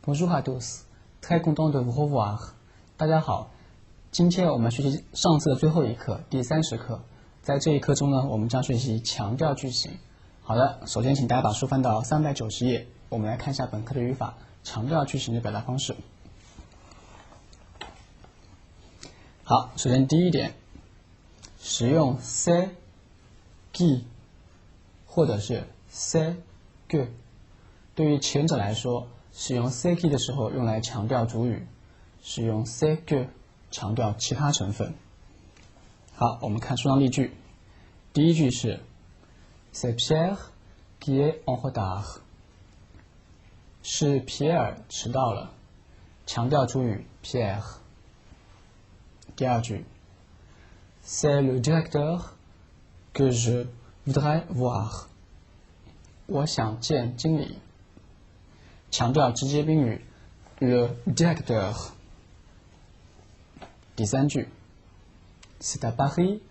Bonjour à tous, très content de vous revoir. 大家好，今天我们学习上次的最后一课，第30课。在这一课中呢，我们将学习强调句型。好的，首先请大家把书翻到390页，我们来看一下本课的语法，强调句型的表达方式。好，首先第一点，使用 c'est qui 或者是 c'est que。对于前者来说，使用 c'est qui 的时候用来强调主语，使用 c'est que 强调其他成分。好，我们看书上例句。第一句是 C'est Pierre qui est en retard。是皮埃尔迟到了，强调主语 Pierre。第二句 C'est le directeur que je voudrais voir。我想见经理，强调直接宾语 le directeur。第三句 C'est à Paris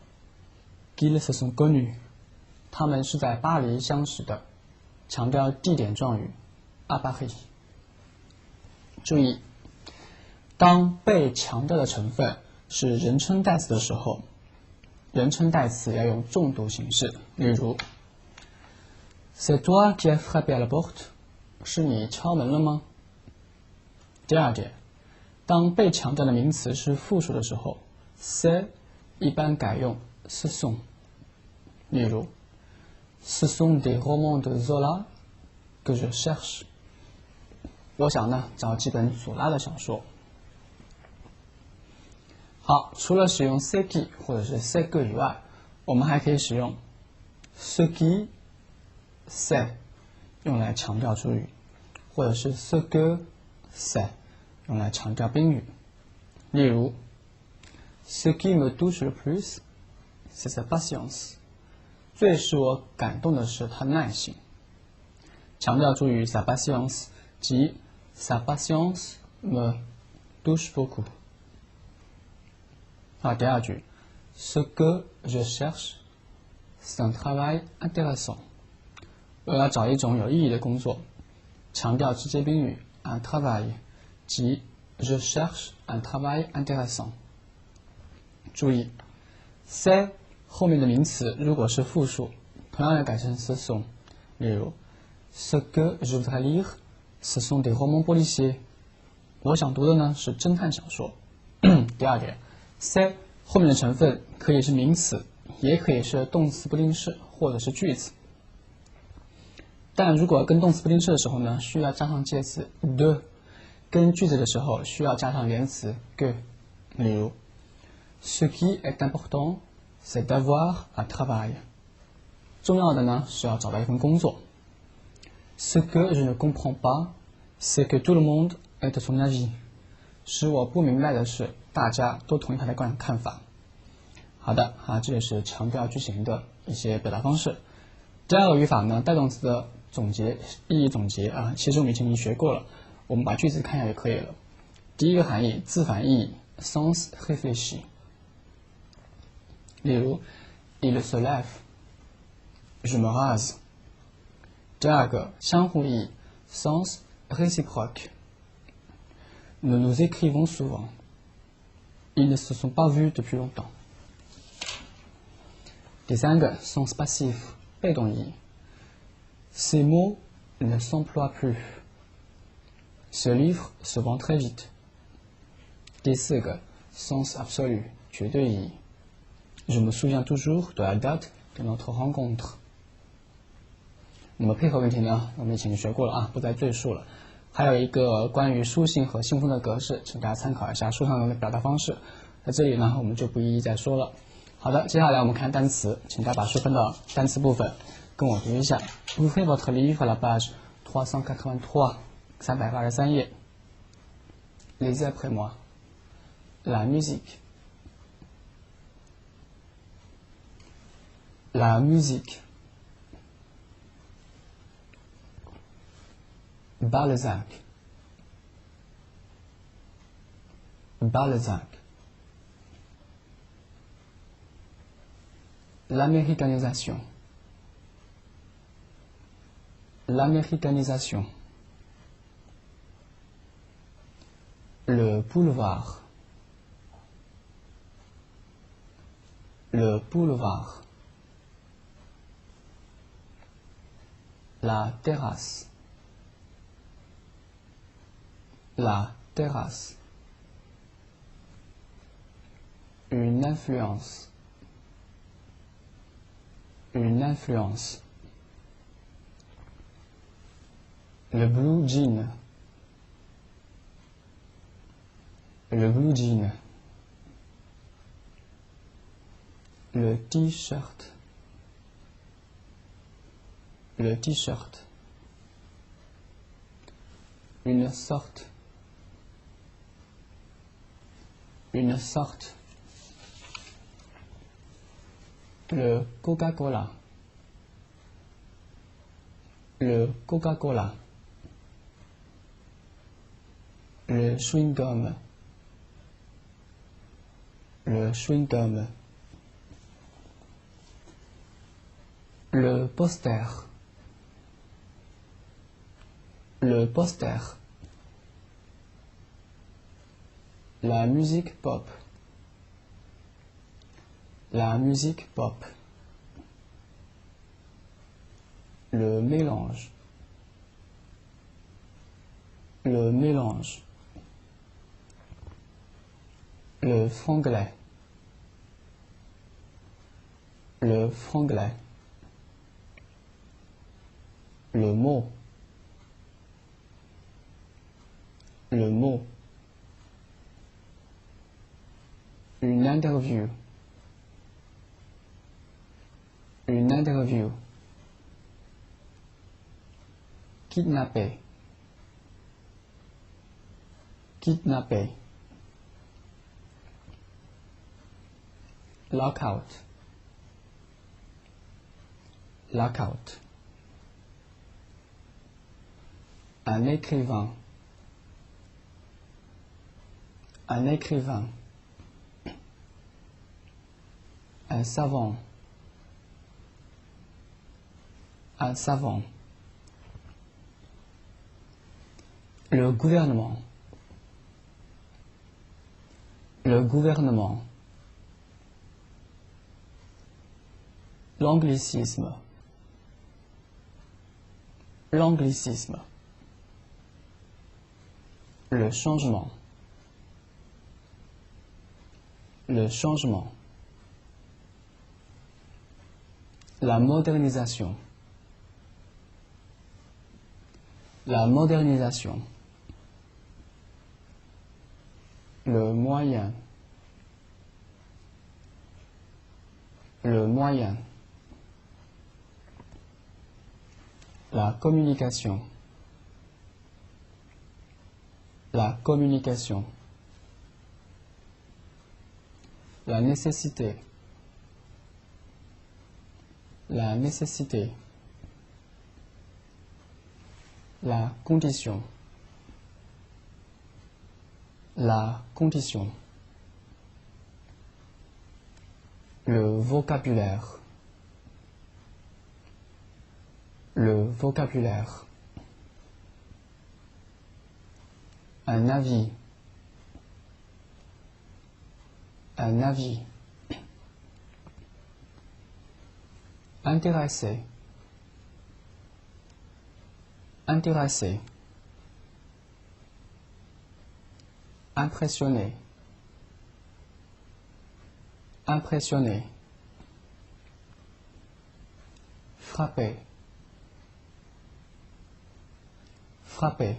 qu'ils se sont connus。他们是在巴黎相识的，强调地点状语 à Paris。注意，当被强调的成分是人称代词的时候，人称代词要用重读形式，例如 C'est toi qui as frappé à la porte。是你敲门了吗？第二点，当被强调的名词是复数的时候 ，c'est 一般改用 ce sont。例如 Ce sont des romans de Zola que je cherche。我想呢找几本左拉的小说。好，除了使用 c'est qui 或者是 c'est que 以外，我们还可以使用 ce qui c'est 用来强调主语，或者是 ce que c'est 用来强调宾语。例如 Ce qui me touche le plus c'est sa patience。最使我感动的是他的耐心，强调主语 sa patience 即 sa patience me touche beaucoup。好，第二句 Ce que je cherche c'est un travail intéressant。我要找一种有意义的工作，强调直接宾语 un travail 即 je cherche un travail intéressant。注意 c'est 后面的名词如果是复数，同样要改成 ce sont。例如 Ce que je voudrais lire ce sont des romans policiers。我想读的呢是侦探小说。第二点 c'est 后面的成分可以是名词，也可以是动词不定式或者是句子。但如果跟动词不定式的时候呢，需要加上介词 de， 跟句子的时候需要加上原词 que。例如 Ce qui est important c'est d'avoir un travail。重要的呢是要找到一份工作。Ce que je ne comprends pas c'est que tout le monde est de son avis。使我不明白的是大家都同意他的看法。好的这也是强调句型的一些表达方式。第二个语法呢，带动词的总结意义总结其实我们以前已经学过了，我们把句子看一下就可以了。第一个含义自反义 sens réfléchi。例如 Il se lève je me rase。第二个相互意义 sens réciproque。Nous nous écrivons souvent ils ne se sont pas vus depuis longtemps。第三个 sens passif 被动意义 Ces mots ne s'emploient plus。 Ce livre se vend très vite。 第四个 sens absolu 绝对意义 Je me souviens toujours de la date de notre rencontre。 那么配合问题呢，我们以前学过了不再赘述了。还有一个关于书信和信封的格式，请大家参考一下书上的表达方式，在这里呢我们就不一一再说了。好的，接下来我们看单词，请大家把书翻到单词部分，跟我读一下。Ouvrez votre livre à la page 383 383页。Lisez après moi. La musique. La musique. Balzac. Balzac. L'américanisation. L'américanisation. le boulevard, le boulevard, la terrasse, la terrasse, une influence, une influence, le blue jean, le blue jean, le t-shirt, le t-shirt, une sorte, une sorte, le Coca-Cola, le Coca-Cola, le chewing-gum, le chewing-gum, le poster, le poster, la musique pop, la musique pop, le mélange, le mélange, le franglais, le franglais, le mot, le mot, une interview, une interview, kidnapper, kidnapper, lockout, lockout, un écrivain, un écrivain, un savant, un savant, le gouvernement, le gouvernement, l'anglicisme, l'anglicisme, le changement, le changement, la modernisation, la modernisation, le moyen, le moyen, la communication, la communication, la nécessité, la nécessité, la condition, la condition, le vocabulaire, le vocabulaire, un avis, un avis, intéressé, intéressé, impressionné, impressionné, frappé, frappé,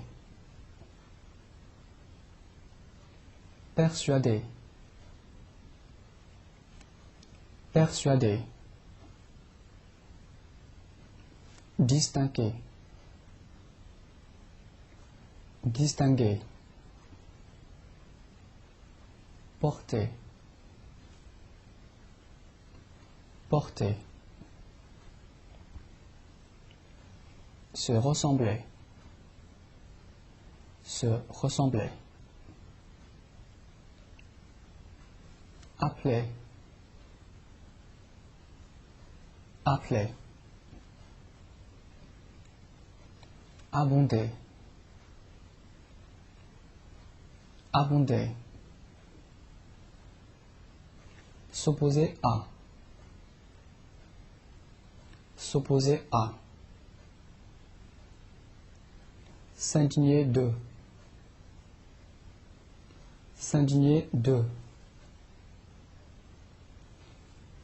persuadé, persuadé, distingué, distingué, porter, porter, se ressembler, se ressembler, appeler, appeler, abonder, abonder, s'opposer à, s'opposer à, s'indigner de, s'indigner de,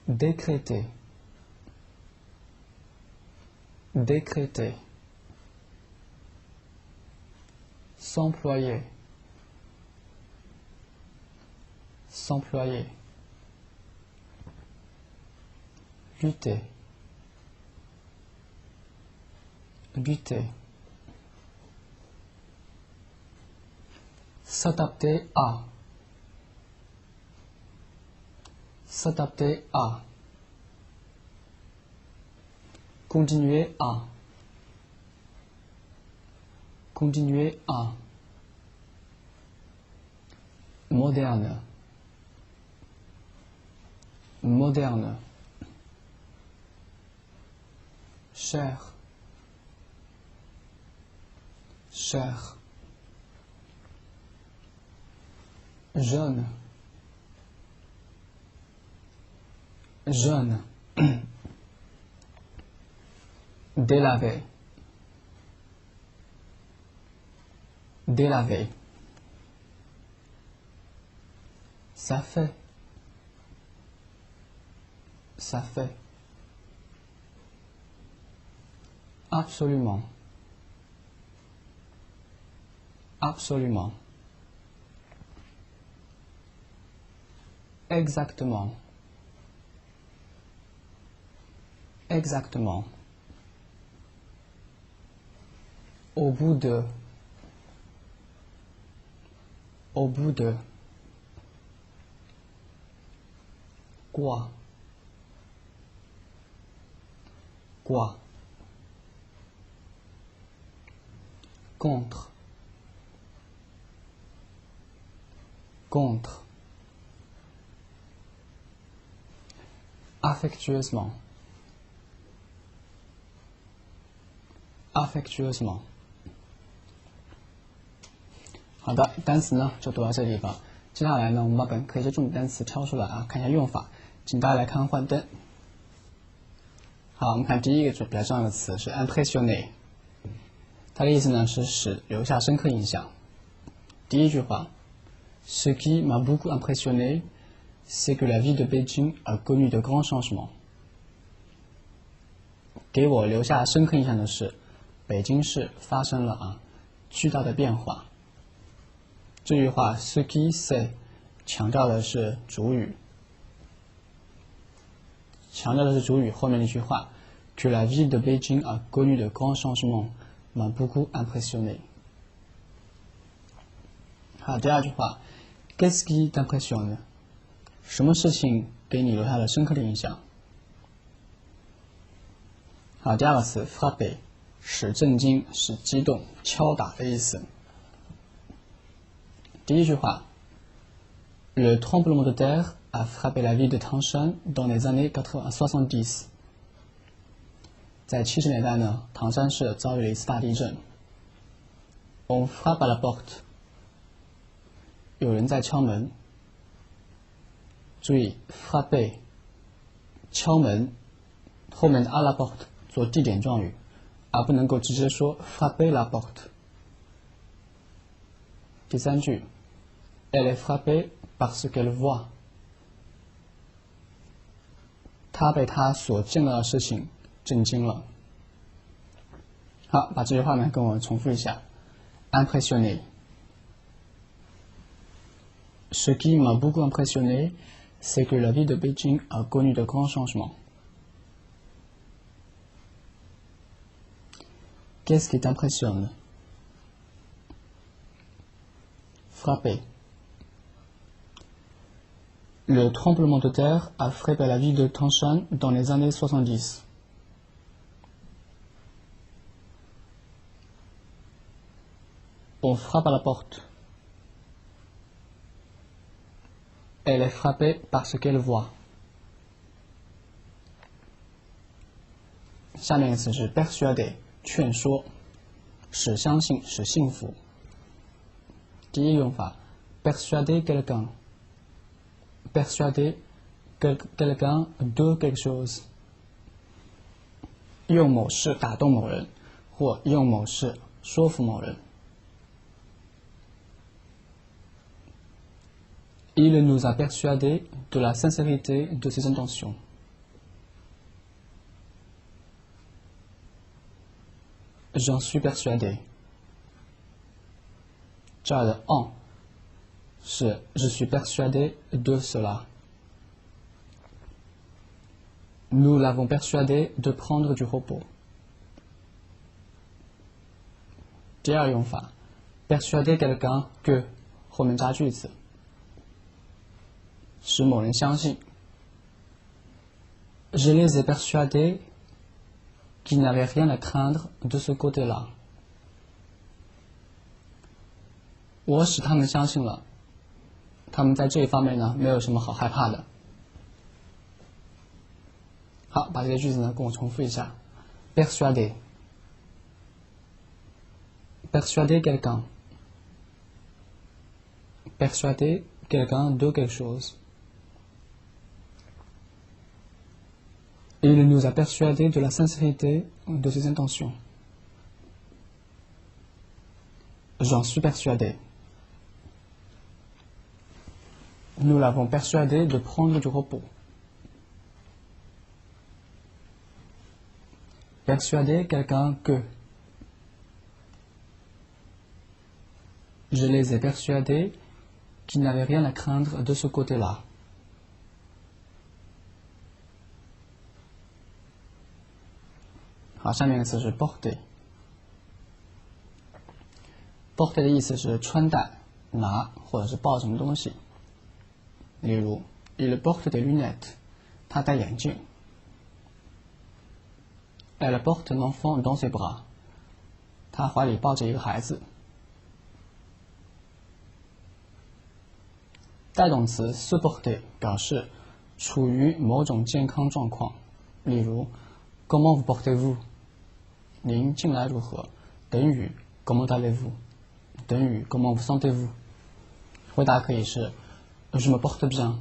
décréter, décréter, s'employer, s'employer, lutter, lutter, s'adapter à, s'adapter à, continuer à, continuer à, moderne, moderne, cher, cher, jeune, jeune, délavé, délavé, ça fait, ça fait, absolument, absolument, exactement, exactement, au bout de, au bout de, quoi, quoi, contre, contre, affectueusement, affectueusement。好的，单词呢就读到这个地方。接下来呢，我们把本课一些重点单词挑出来啊，看一下用法。请大家来看幻灯。好，我们看第一个比较重要的词是 impressionner， 它的意思呢是使留下深刻印象。第一句话 ，Ce qui m'a beaucoup impressionné, c'est que la ville de Beijing a connu de grands changements。给我留下深刻印象的是，北京市发生了巨大的变化。这句话 ce qui c'est 强调的是主语，后面那句话 que la ville de Beijing a connu de grands changements m'a beaucoup impressionné。好，第二句话 qu'est-ce qui t'impressionne？ 什么事情给你留下了深刻的印象？好，第二个词 frapper， 使震惊、使激动、敲打的意思。第一句话 Le tremblement de terre a frappé la ville de Tangshan dans les années 70。在70年代呢，唐山市遭遇了一次大地震。On frappe à la porte， 有人在敲门。注意 frapper 敲门后面的 à la porte 做地点状语，而不能够直接说 frapper la porte。第三句 Elle est frappée par ce qu'elle voit， 她被她所见到的事情震惊了。好，把这句话呢跟我重复一下 impressionné。 Ce qui m'a beaucoup impressionné, c'est que la ville de Beijing a connu de grands changements. Qu'est-ce qui t'impressionne? Frapper. Le tremblement de terre a frappé la ville de Tangshan dans les années 70. On frappe à la porte. Elle est frappée par ce qu'elle voit. 下面一个词是 persuader， 劝说，使相信，使信服。第一用法 persuader quelqu'un. Persuader quelqu'un de quelque chose. 用某事打动某人，或用某事说服某人。Il nous a persuadés de la sincérité de ses intentions. J'en suis persuadé. 这儿的 en 是 je suis persuadé de cela. Nous l'avons persuadé de prendre du repos. 第二用法 persuader quelqu'un que 后面加句子，使某人相信。Je les ai persuadés qu'ils n'avaient rien à craindre de ce côté-là. 我使他们相信了，他们在这一方面呢，没有什么好害怕的。好，把这些句子呢跟我重复一下。Persuader, persuader quelqu'un, persuader quelqu'un de quelque chose. Il nous a persuadés de la sincérité de ses intentions. J'en suis persuadé. Nous l'avons persuadé de prendre du repos. Persuader quelqu'un que. Je les ai persuadés qu'ils n'avaient rien à craindre de ce côté-là. Alors, 下面一个词是 porter。porter 的意思是穿戴、拿或者是抱什么东西。例如 il porte des lunettes， 他戴眼镜。Elle porte un enfant dans ses bras， 他怀里抱着一个孩子。带动词 supporter 表示处于某种健康状况。例如 comment vous portez-vous， 您近来如何？等于 comment allez-vous， 等于 comment vous sentez-vous。回答可以是Je me porte bien，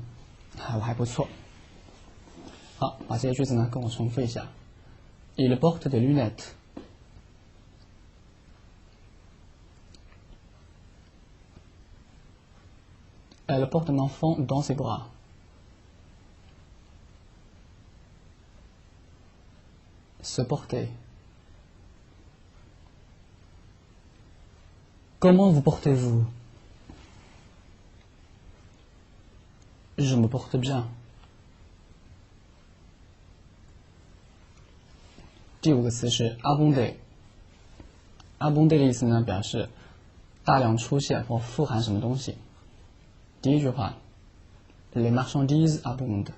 我还不错。好，把这些句子呢跟我重复一下。Il porte des lunettes. Elle porte un enfant dans ses bras. Se porter. Comment vous portez-vous? Je me porte bien. 第五个词是 abonder。abonder 的意思呢，表示大量出现或富含什么东西。第一句话 Les marchandises abondent，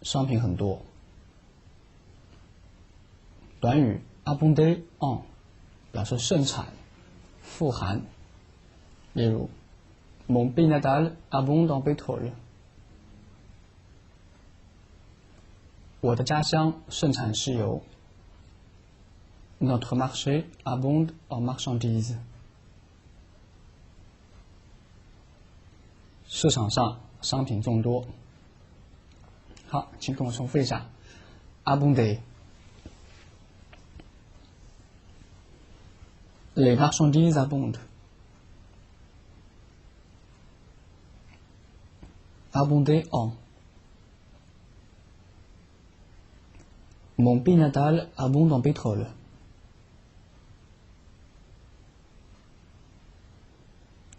商品很多。短语 abonder en 表示盛产、富含。例如 Mon pays natal abonde en pétrole。我的家乡盛产石油。Notre marché abonde en marchandises。市场上商品众多。好，请跟我重复一下 abonder。Les marchandises abondent。abonder en. Mon pays natal abonde en pétrole.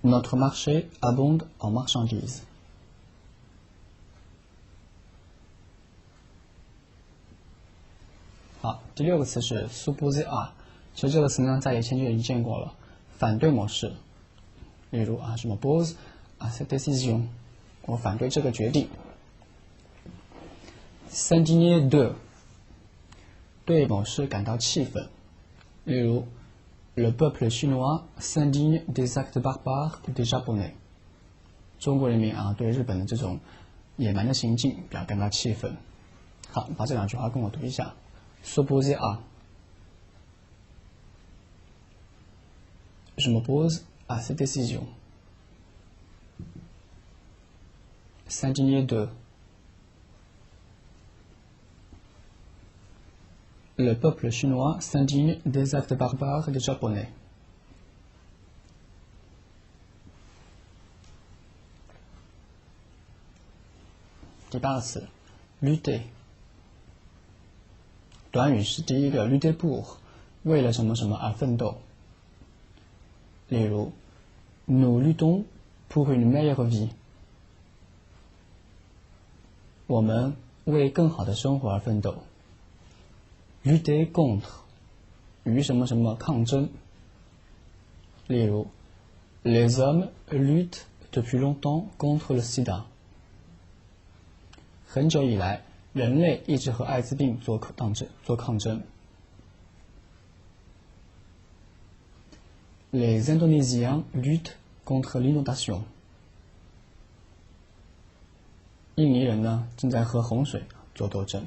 Notre marché abonde en marchandises. 好，第六个词是 supposer à， 其实这个词呢，在以前就已经见过了，反对某事。例如啊，je m'oppose à cette décision， 我反对这个决定。s'indigner de， 对某事感到气愤。例如 Le peuple chinois s'indigne des actes barbares des Japonais。中国人民啊，对日本的这种野蛮的行径表感到气愤。好，把这两句话跟我读一下。S'opposer à. Je m'oppose à cette décision. S'indigner de. Le peuple chinois s'indigne des actes barbares des Japonais.第八个词 lutter 短语是第一个 lutter pour 为了什么什么而奋斗。例如 Nous luttons pour une meilleure vie 我们为更好的生活而奋斗。lutter contre 与什么什么抗争。例如 Les hommes luttent depuis longtemps contre le sida 很久以来，人类一直和艾滋病做抗争。Les Indonésiens luttent contre l'inondation 印尼人呢正在和洪水做斗争。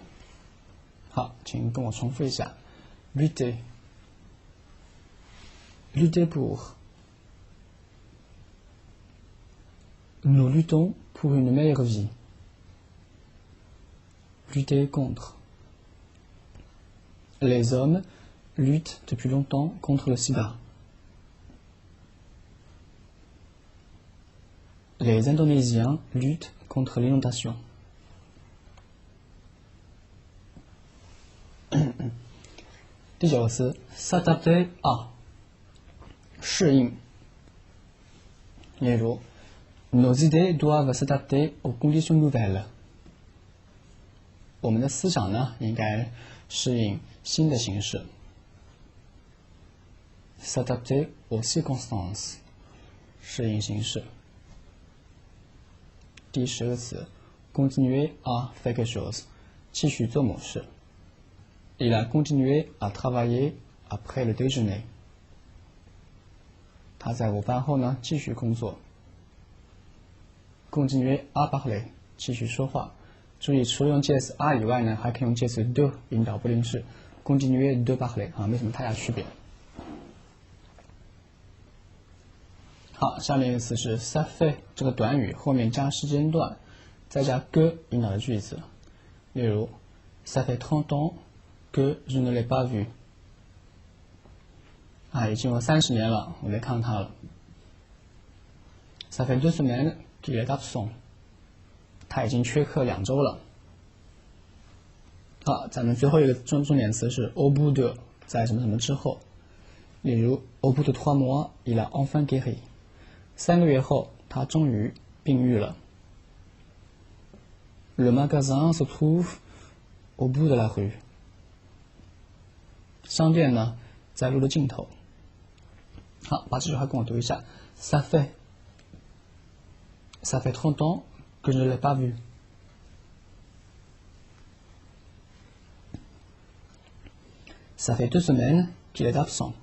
好，请跟我重复一下 lutter pour Nous luttons pour une meilleure vie lutter contre Les hommes luttent depuis longtemps contre le sida Les Indonésiens luttent contre l'inondation 第九个词 s'adapter à 适应。例如 Nos idées doivent s'adapter aux conditions nouvelles 我们的思想呢应该适应新的形势。s'adapter aux circonstances 适应形势。第10个词 continuer à faire quelque chose 继续做某事。Il a continué à travailler après le déjeuner 他在午饭后呢继续工作。continuer à parler 继续说话。注意，除了用介词 à 以外呢，还可以用介词 de 引导不定式 continuer de parler 啊，没什么太大区别。好，下面一个词是 ça fait 这个短语后面加时间段，再加 que 引导的句子。例如 ça fait 30 ans que je ne l'ai pas vu 啊，已经有30年了，我没看到他了。ça fait 2 semaines qu'il est absent他已经缺课2周了。好，咱们最后一个重点词是 au bout de 在什么什么之后。例如 au bout de 3 mois il a enfin guéri 3个月后他终于病愈了。Le magasin se trouve au bout de la rue 商店呢在路的尽头。好，把这句话跟我读一下 ça fait 30 ans que je ne l'ai pas vu. Ça fait 2 semaines qu'il est absent.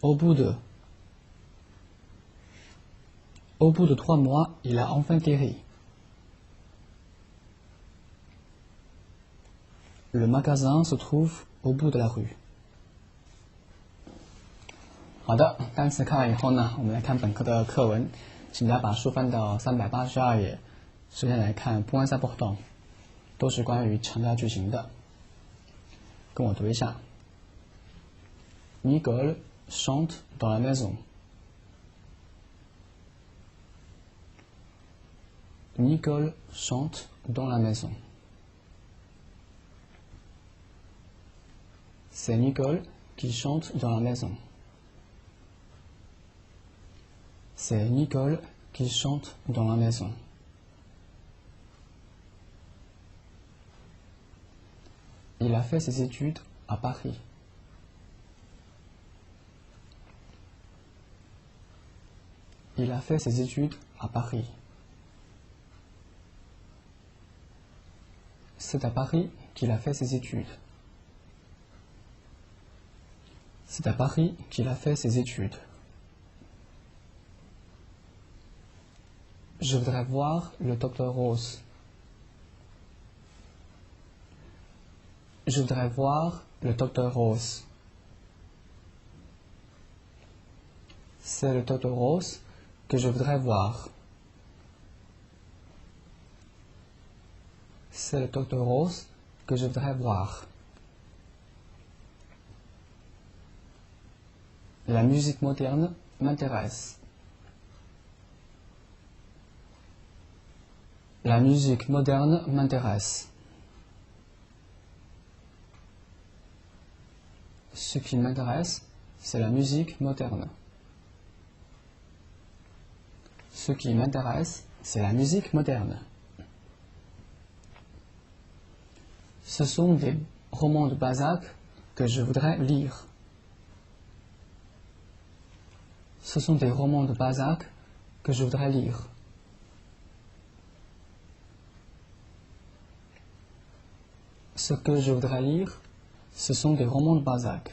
Au bout de 3 mois, il a enfin guéri. Le magasin se trouve au bout de la rue. 好的，单词看完以后呢，我们来看本课的课文，请大家把书翻到382页。首先来看 points importants， 都是关于强调句型的。跟我读一下 Nicole chante dans la maison. Nicole chante dans la maison. C'est Nicole qui chante dans la maison. C'est Nicole qui chante dans la maison. Il a fait ses études à Paris. Il a fait ses études à Paris. C'est à Paris qu'il a fait ses études. C'est à Paris qu'il a fait ses études. Je voudrais voir le docteur Rose. Je voudrais voir le docteur Rose. C'est le Dr Rose que je voudrais voir. C'est le Dr Rose que je voudrais voir. La musique moderne m'intéresse. La musique moderne m'intéresse. Ce qui m'intéresse, c'est la musique moderne. Ce qui m'intéresse, c'est la musique moderne. Ce sont des romans de Balzac que je voudrais lire. Ce sont des romans de Balzac que je voudrais lire. Ce que je voudrais lire, ce sont des romans de Balzac.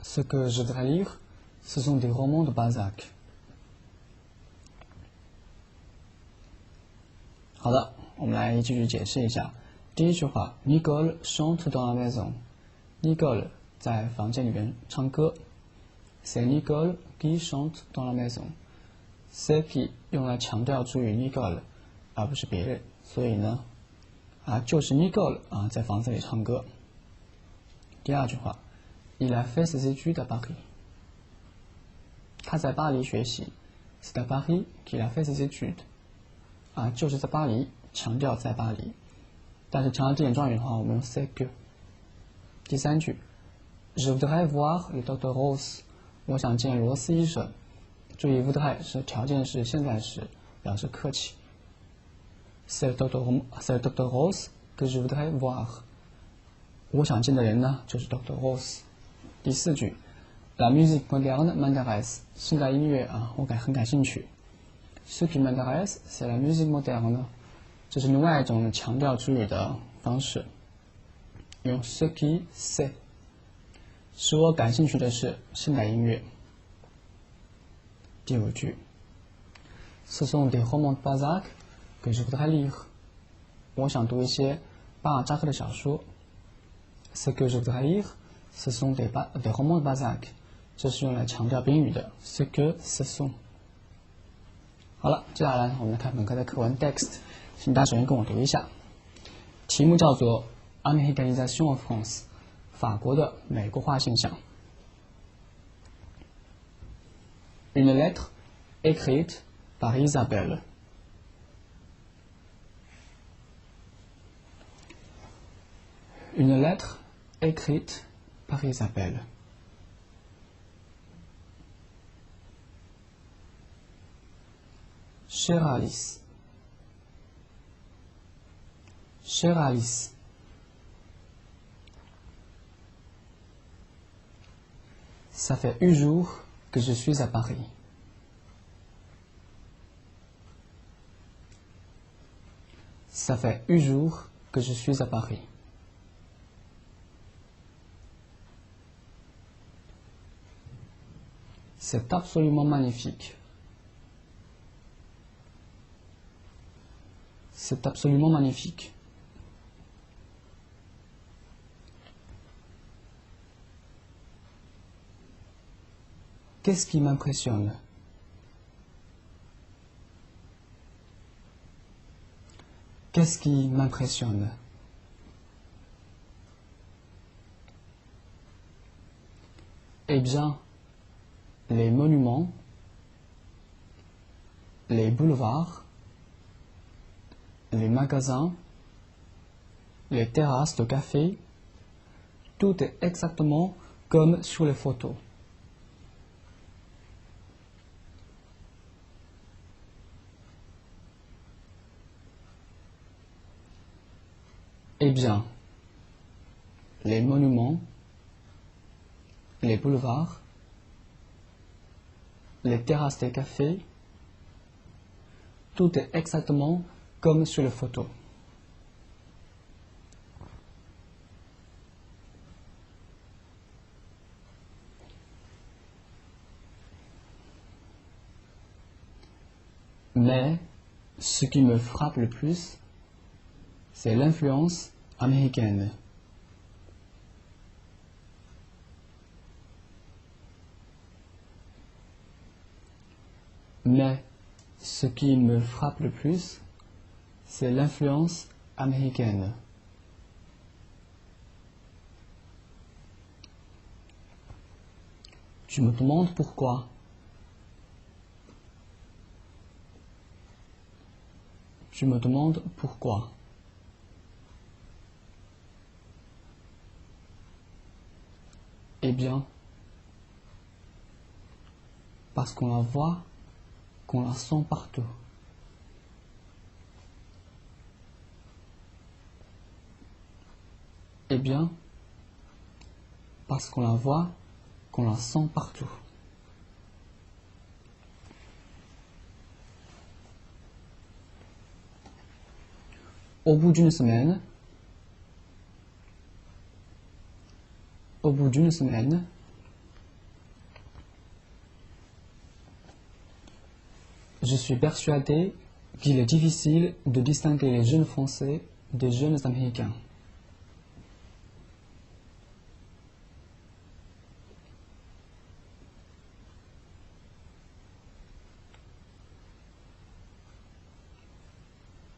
Ce que je voudrais lire, ce sont des romans de Balzac. 好的，我们来继续解释一下。第一句话 ，Nicole chante dans la maison。Nicole 在房间里面唱歌。C'est Nicole qui chante dans la maison。C'est qui 用来强调主语 Nicole， 而不是别人，所以呢，就是 Nicole 在房子里唱歌。第二句话 ，Il a fait ses études à Paris。他在巴黎学习。C'est à Paris qu'il a fait ses études。就是在巴黎，强调在巴黎。但是强调这点状语的话，我们用 c'est que。第三句 ，Je voudrais voir le Dr Rose。我想见罗斯医生。注意 voudrais 是条件是现在时，表示客气。C'est le Dr Rose que je voudrais voir。我想见的人呢，就是 Dr Rose。第四句 ，La musique moderne m'intéresse。现代音乐我很感兴趣。Ce qui m'intéresse, c'est la musique moderne。这是另外一种强调主语的方式，用 ce qui c'est。使我感兴趣的是现代音乐。第五句 ，Ce sont des romans de Balzac que je voudrais lire。我想读一些巴尔扎克的小说。Ce que je voudrais lire, ce sont des romans de Balzac。这是用来强调宾语的 ce que ce sont。好了，接下来我们来看本课的课文 text， 请大家首先跟我读一下。题目叫做 Américanisation en France， 法国的美国化现象。Une lettre écrite par Isabelle。Une lettre écrite par Isabelle。Chère Alice. Chère Alice. Ça fait 8 jours que je suis à Paris. Ça fait 8 jours que je suis à Paris. C'est absolument magnifique. C'est absolument magnifique. Qu'est-ce qui m'impressionne? Qu'est-ce qui m'impressionne? Eh bien, les monuments, les boulevards, les magasins, les terrasses de café, tout est exactement comme sur les photos. Eh bien, les monuments, les boulevards, les terrasses des cafés, tout est exactement comme sur les photos. Mais ce qui me frappe le plus, c'est l'influence américaine. Mais ce qui me frappe le plus, c'est l'influence américaine. Tu me demandes pourquoi? Tu me demandes pourquoi? Eh bien, parce qu'on la voit, qu'on la sent partout. Eh bien, parce qu'on la voit, qu'on la sent partout. Au bout d'une semaine, je suis persuadé qu'il est difficile de distinguer les jeunes Français des jeunes Américains.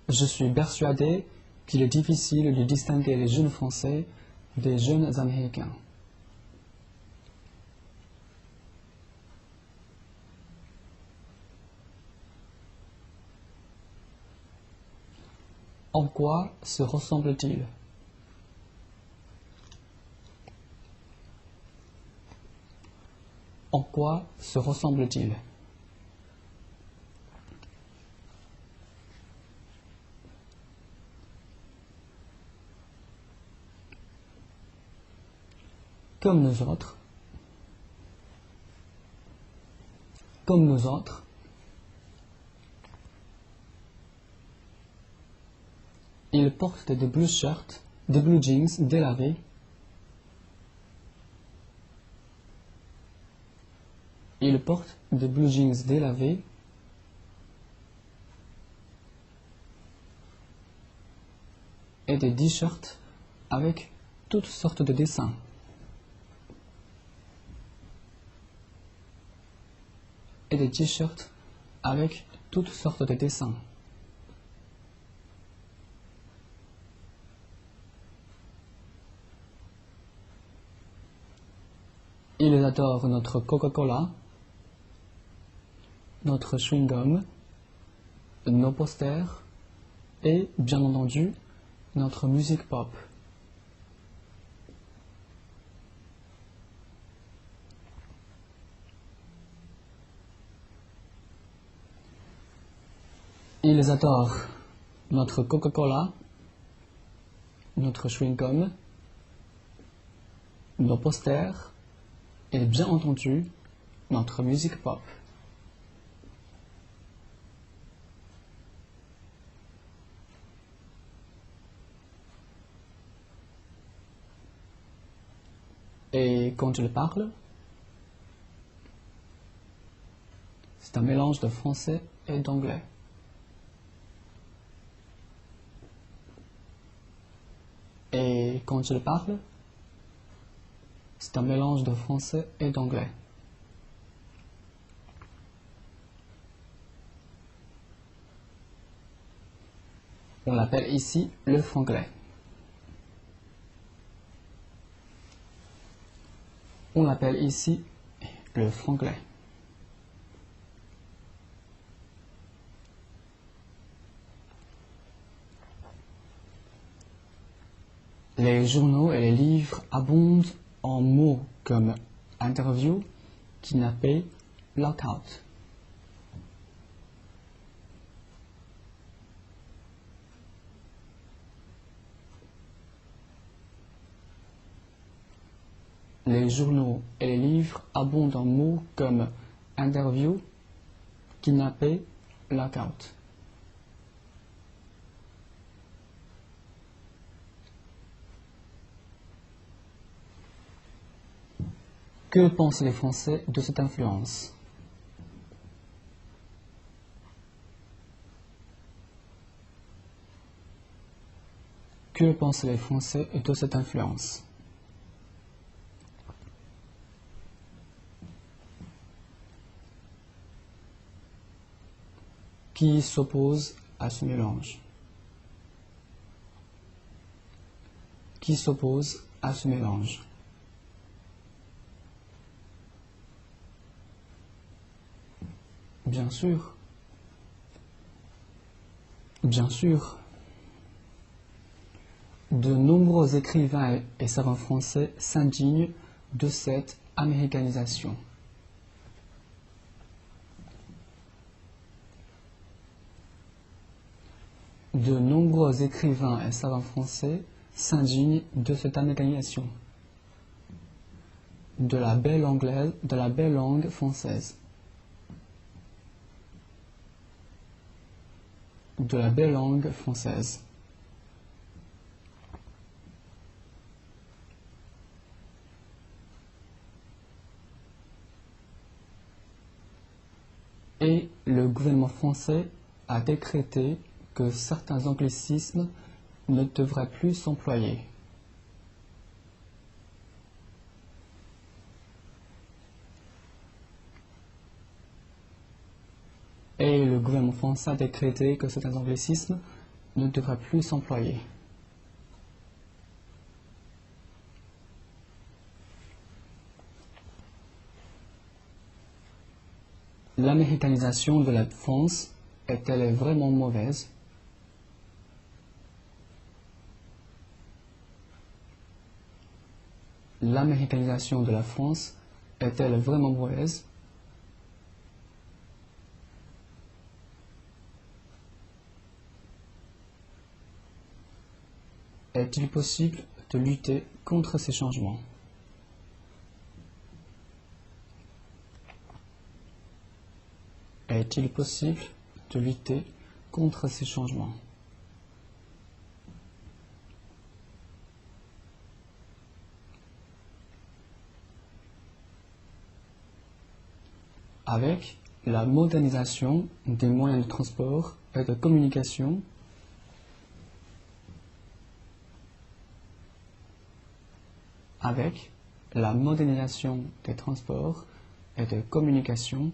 Je suis persuadé qu'il est difficile de distinguer les jeunes Français des jeunes Américains. En quoi se ressemblent-ils? En quoi se ressemblent-ils? Comme nous autres. Comme nous autres. Ils portent des blue shirts, des blue jeans délavés. Ils portent des blue jeans délavés et des t-shirts avec toutes sortes de dessins. Et des t-shirts avec toutes sortes de dessins. Ils adorent notre Coca-Cola, notre chewing-gum, nos posters et, bien entendu, notre musique pop. Ils adorent notre Coca-Cola, notre chewing-gum, nos posters et, bien entendu, notre musique pop. Et quand je parle, c'est un mélange de français et d'anglais. Et quand je parle, c'est un mélange de français et d'anglais. On l'appelle ici le franglais. On l'appelle ici le franglais. Les journaux et les livres abondent en mots comme interview, kidnappé, lockout. Les journaux et les livres abondent en mots comme interview, kidnappé, lockout. Que pensent les Français de cette influence? Que pensent les Français de cette influence? qui s'oppose à ce mélange. Qui s'oppose à ce mélange. Bien sûr. Bien sûr. De nombreux écrivains et savants français s'indignent de cette américanisation. De nombreux écrivains et savants français s'indignent de cette américanisation de la belle langue française. De la belle langue française. Et le gouvernement français a décrété que certains anglicismes ne devraient plus s'employer. Et le gouvernement français a décrété que certains anglicismes ne devraient plus s'employer. L'américanisation de la France est-elle vraiment mauvaise? L'américanisation de la France est-elle vraiment mauvaise? Est-il possible de lutter contre ces changements? Est-il possible de lutter contre ces changements? Avec la modernisation des moyens de transport et de communication, avec la modernisation des transports et de communication,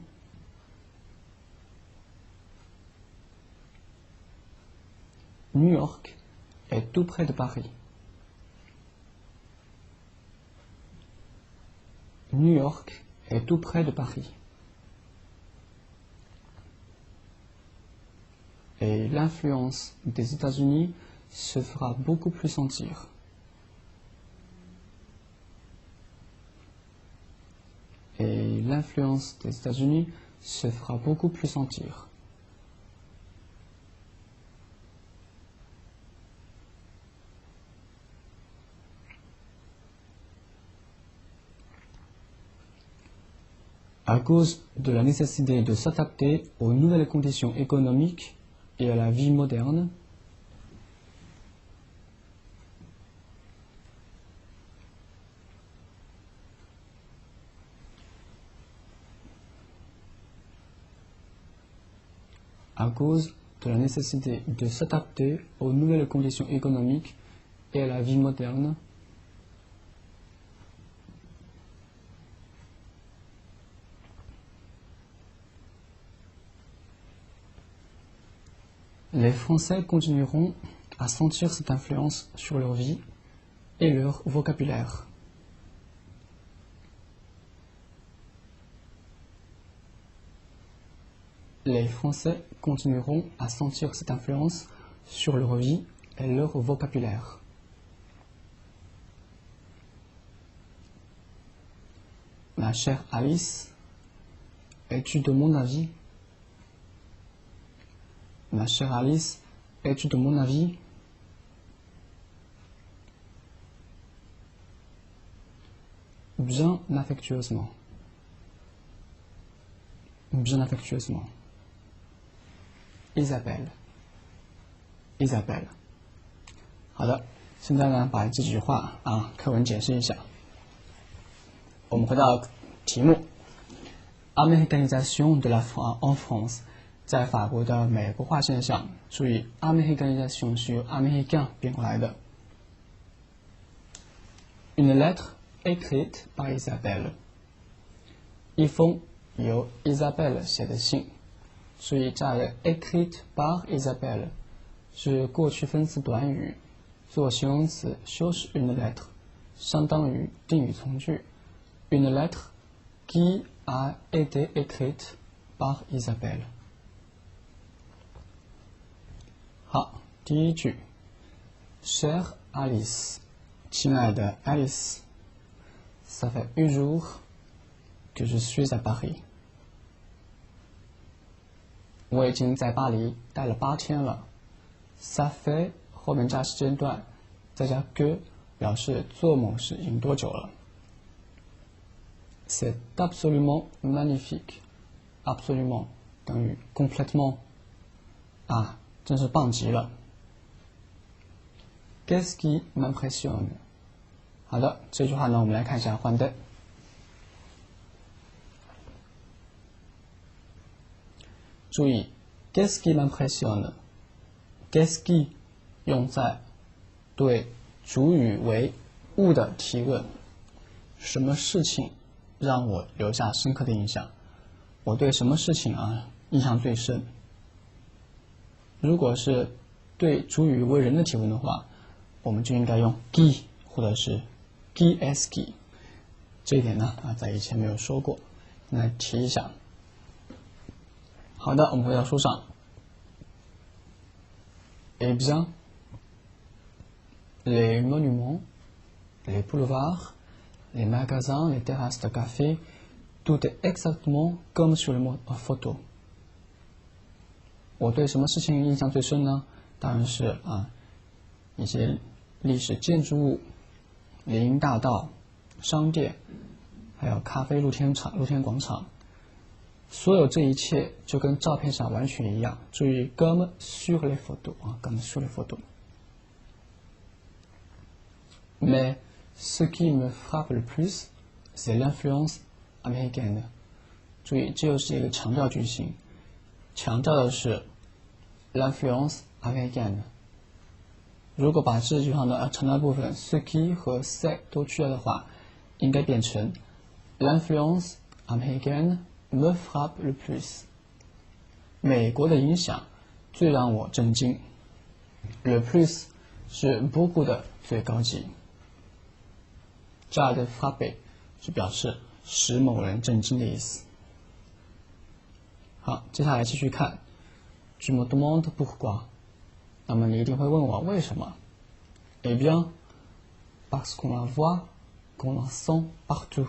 New York est tout près de Paris. New York est tout près de Paris. Et l'influence des États-Unis se fera beaucoup plus sentir. Et l'influence des États-Unis se fera beaucoup plus sentir. À cause de la nécessité de s'adapter aux nouvelles conditions économiques et à la vie moderne, à cause de la nécessité de s'adapter aux nouvelles conditions économiques et à la vie moderne, les Français continueront à sentir cette influence sur leur vie et leur vocabulaire. Les Français continueront à sentir cette influence sur leur vie et leur vocabulaire. Ma chère Alice, es-tu de mon avis? Ma chère Alice, es-tu de mon avis? Bien affectueusement. Bien affectueusement. Isabelle. Isabelle. 好的，现在呢，把这句话课文解释一下。我们回到题目 ，Américanisation de la France en France。在法国的美国化现象，注意 Américanisation 是由 Américain 变过来的。Une lettre écrite par Isabelle， 一封由 Isabelle 写的信。注意这儿的 écrite par Isabelle 是过去分词短语，做形容词修饰 une lettre， 相当于定语从句 une lettre qui a été écrite par Isabelle。 好，第一句 Chère Alice， 亲爱的 Alice， ça fait 8 jours que je suis à Paris。 我已经在巴黎待了8天了。ça fait 后面加时间段，再加 que 表示做某事已经多久了。C'est absolument magnifique。 absolument 等于 complètement， 啊，真是棒极了。Qu'est-ce qui m'impressionne？ 好的，这句话呢，我们来看一下换代。注意 Qu'est-ce qui m'impressionne？ Qu'est-ce qui 用在对主语为物的提问，什么事情让我留下深刻的印象？我对什么事情印象最深？如果是对主语为人的提问的话，我们就应该用 qui 或者是 qui est-ce qui。 这一点呢在以前没有说过，来提一下。好的，我们回到书上。Eh bien, les monuments, les boulevards, les magasins, les terrasses de café, tout est exactement comme sur le photo。 我对什么事情印象最深呢？当然是一些历史建筑物、林荫大道、商店，还有咖啡露天广场。所有这一切就跟照片上完全一样。注意 comme sur les photos comme sur les photos。 Mais ce qui me frappe le plus, c'est l'influence américaine。 注意，这又是一个强调句型，强调的是 l'influence américaine。 如果把这句话的强调部分 ce qui 和 c'est 都去掉的话，应该变成 l'influence américaine me frappe le plus。 美国的影响最让我震惊。 le plus 是 beaucoup 的最高级，这儿的 frappe 是表示使某人震惊的意思。好，接下来继续看 Je me demande pourquoi。 那么你一定会问我为什么。 Eh bien, parce qu'on la voit, qu'on la sent partout。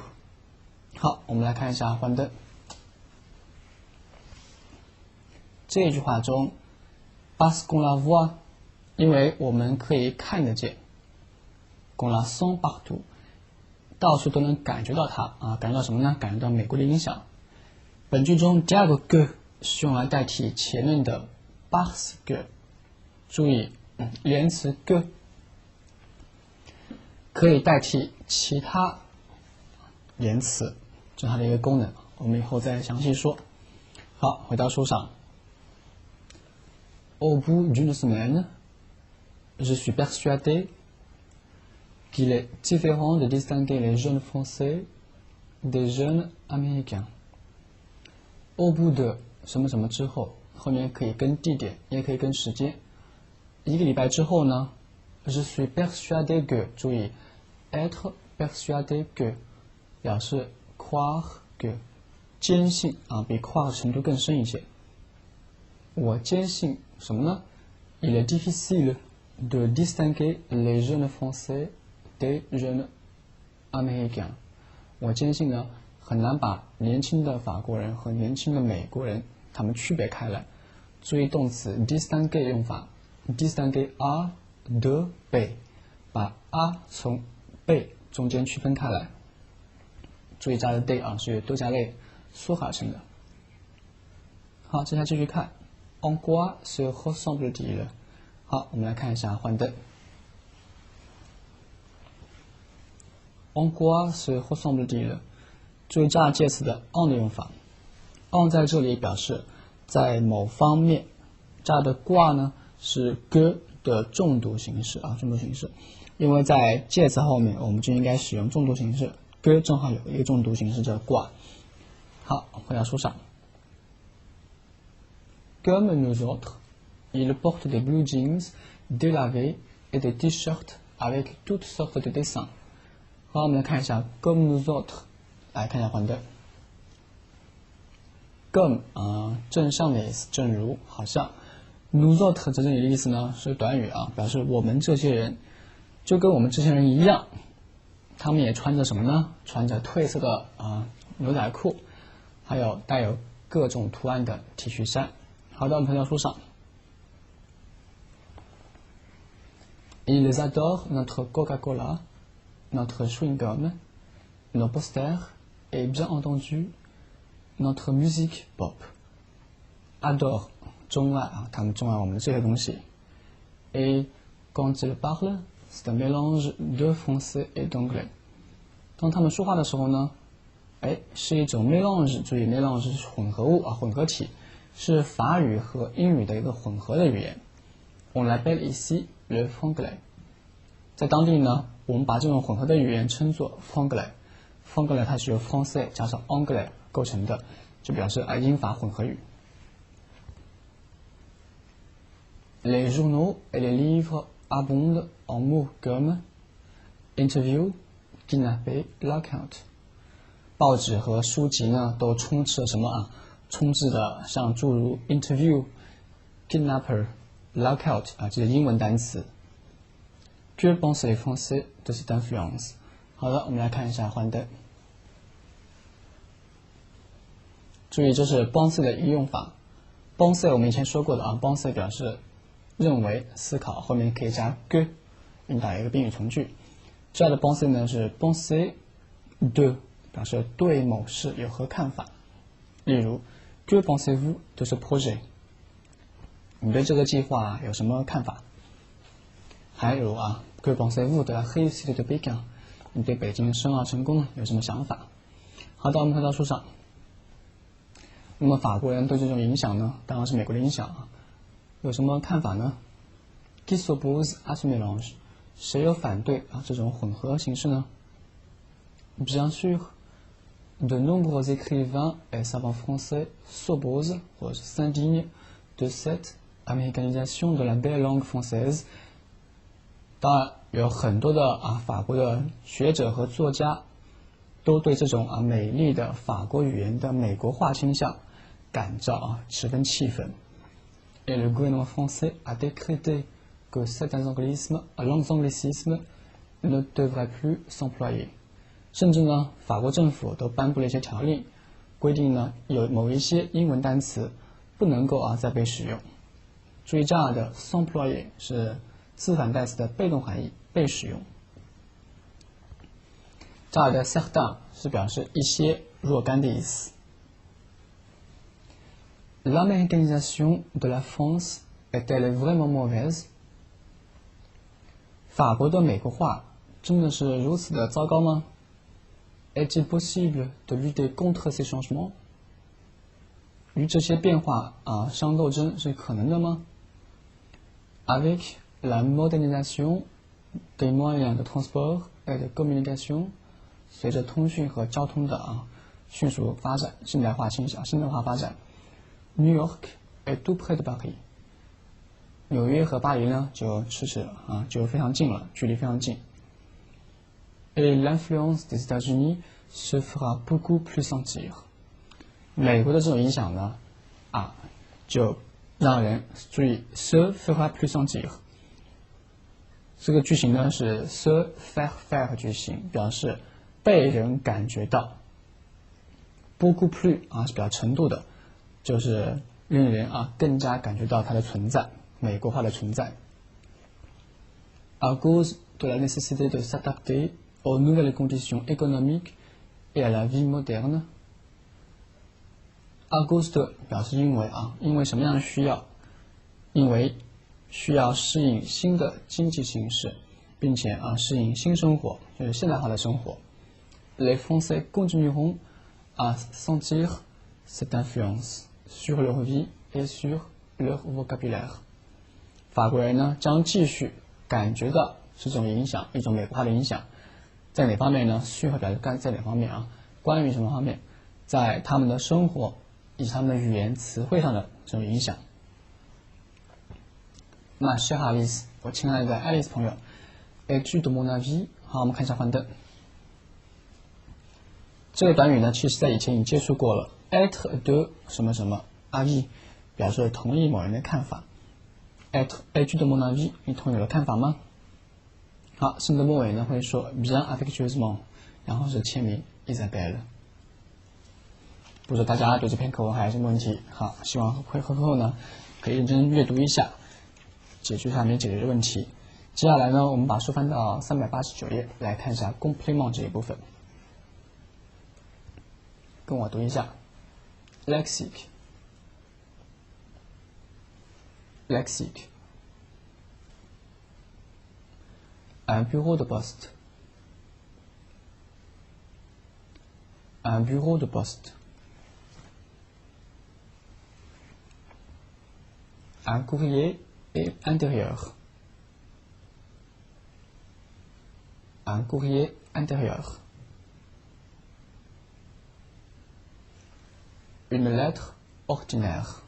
好，我们来看一下幻灯。这句话中 parce qu'on la voit 因为我们可以看得见， qu'on la sent partout 到处都能感觉到它感觉到什么呢？感觉到美国的影响。本句中第二个 que 是用来代替前面的 parce que。 注意连词 que 可以代替其他连词，这是它的一个功能，我们以后再详细说。好，回到书上。Au bout d'une semaine, je suis persuadé qu'il est différent de distinguer les jeunes Français des jeunes Américains。 Au bout de 什么什么之后，后面可以跟地点，也可以跟时间。一个礼拜之后呢 je suis persuadé que 注意 être persuadé que 表示 croire que 坚信比 croire 程度更深一些。我坚信什么呢？ Il est difficile de distinguer les jeunes Français des jeunes Américains。 我坚信呢，很难把年轻的法国人和年轻的美国人他们区别开来。注意动词 distinguer 用法， distinguer a de b， 把 a 从 b 中间区分开来。注意加的 de 是多加类缩合成的。好，接下来继续看 En quoi se ressemble-t-il？ 好，我们来看一下幻灯。En quoi se ressemble-t-il？ 注意这介词的 en 的用法。en 在这里表示在某方面，这的quoi呢是 que 的重读形式重读形式，因为在介词后面我们就应该使用重读形式， que 正好有一个重读形式叫quoi。好，回到书上。comme nous autres. Ils portent des blue jeans délavés et des t-shirts avec toutes sortes de dessins. 好，我们来看一下 comme nous autres， 来看一下换对。comme 正向的意思，正如，好像。nous autres 这里的意思呢是短语表示我们这些人，就跟我们这些人一样，他们也穿着什么呢？穿着褪色的牛仔裤，还有带有各种图案的 T 恤衫。好的，我们回到书上。Ils adorent notre Coca-Cola, notre chewing-gum, nos posters et bien entendu notre musique pop. Adore 钟爱他们钟爱我们的这些东西。Et quand ils parlent, c'est un mélange de français et d'anglais. 当他们说话的时候呢，是一种 mélange， 注意 mélange 是混合物混合体，是法语和英语的一个混合的语言。On l'appelle ici le franglais。在当地呢，我们把这种混合的语言称作 franglais。franglais 它是由 français 加上 anglais 构成的，就表示英法混合语。Les journaux et les livres abondent en mots comme interview, kidnappé, lockout。报纸和书籍呢都充斥了什么充斥的像诸如 interview、kidnapper、lockout 这些英文单词。Que pensent les Français de cette influence？ 好的，我们来看一下换对。注意，这是 penser 的一用法。penser 我们以前说过的penser 表示认为、思考，后面可以加 que， 引导一个宾语从句。这样的 penser 呢是 penser de， 表示对某事有何看法。例如 Que pensez-vous de ce projet？ 你对这个计划有什么看法？还有Que pensez-vous de la réussite de Pékin？ 你对北京申奥成功有什么想法？好的，我们回到书上。那么法国人对这种影响呢，当然是美国的影响有什么看法呢？ Qui s'oppose à ce mélange？ 谁有反对这种混合形式呢？ Bien sûr, de nombreux écrivains et savants français s'opposent ou s'indignent de cette américanisation de la belle langue française。 当然，有很多的法国的学者和作家都对这种美丽的法国语言的美国化倾向感到十分气愤。Et le gouvernement français a décrété que certains anglicismes ne devraient plus s'employer。 甚至呢，法国政府都颁布了一些条例，规定呢有某一些英文单词不能够再被使用。注意，这样的 s'employer 是字反代词的被动含义，被使用。这儿的 certains 是表示一些、若干的意思。L'américanisation de la France est-elle vraiment mauvaise？ 法国的美国化真的是如此的糟糕吗？ Est-il possible de lutter contre ces changements？ 与这些变化相斗争是可能的吗？ Avec la modernisation des moyens de transport et de communication， 随着通讯和交通的迅速发展、现代化发展 ，New York est tout près de Paris。 纽约和巴黎呢就咫尺了就非常近了，距离非常近。Et l'influence des États-Unis se fera beaucoup plus sentir。 美国的这种影响呢就让人注意 se fera plus sentir。 这个句型呢是 se faire faire 句型，表示被人感觉到。beaucoup plus 是表程度的，就是令人更加感觉到它的存在，美国化的存在。À cause de la nécessité de s'adapter aux nouvelles conditions économiques et à la vie moderne。 À cause de 表示因为因为什么样的需要？因为需要适应新的经济形势，并且适应新生活，就是现代化的生活。Les Français continueront à sentir cette influence sur leur vie et sur leur vocabulaire。 法国人呢将继续感觉到这种影响，一种美国化的影响。在哪方面呢？需要表示在哪方面关于什么方面？在他们的生活以及他们的语言词汇上的这种影响。Ma chère Alice，我亲爱的爱丽丝朋友 ，es-tu de mon avis？ 好，我们看一下幻灯。这个短语呢，其实在以前已经接触过了 ，être de 什么什么 avis 表示同意某人的看法。es-tu de mon avis？ 你同意我的看法吗？好，信的末尾呢会说 bien affectueusement， 然后是签名 Isabelle。不知道大家对这篇课文还有什么问题？好，希望会后呢可以认真阅读一下，解决一下没解决的问题。接下来呢，我们把书翻到389页，来看一下 complément 这一部分。跟我读一下 lexique lexique un bureau de poste un bureau de poste un courrier et intérieur un courrier intérieur une lettre ordinaire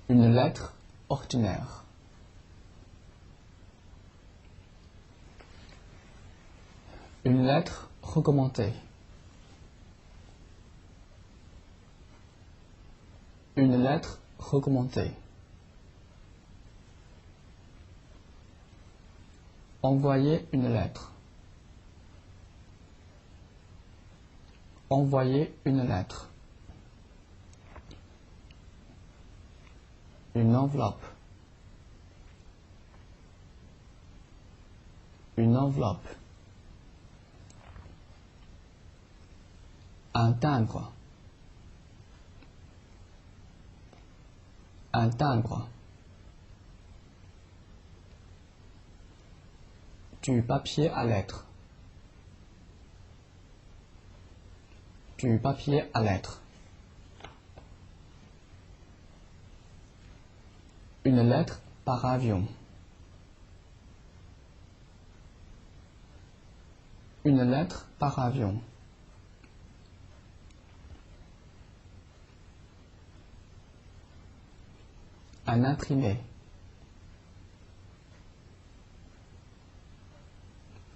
une lettre ordinaire une lettre recommandée une lettre recommandée envoyer une lettre envoyer une lettre une enveloppe une enveloppe un timbre un timbre du papier à lettres du papier à lettres une lettre par avion une lettre par avion un imprimé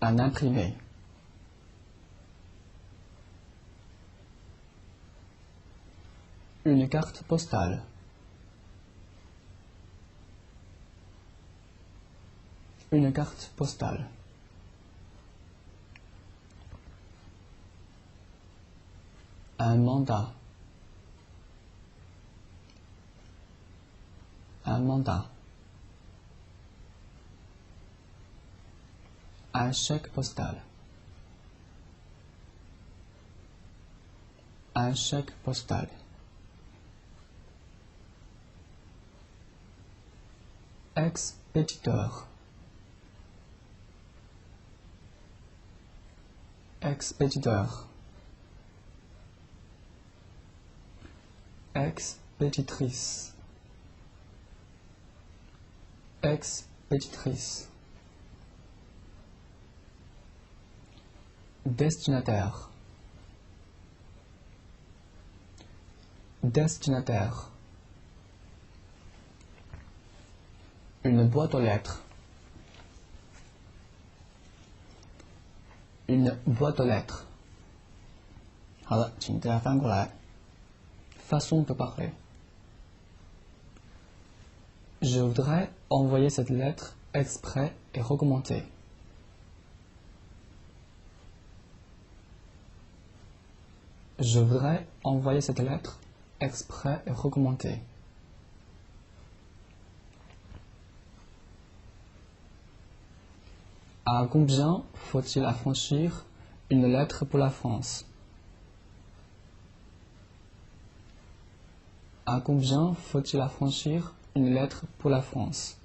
un imprimé une carte postale une carte postale un mandat un mandat un chèque postal un chèque postal expéditeur expéditeur expéditrice expéditrice destinataire destinataire une boîte aux lettres une boîte aux lettres 好的，请大家翻过来 façon de parler Je voudrais envoyer cette lettre exprès et recommandée. Je voudrais envoyer cette lettre exprès et recommandée. À combien faut-il affranchir une lettre pour la France? À combien faut-il affranchir une lettre pour la France?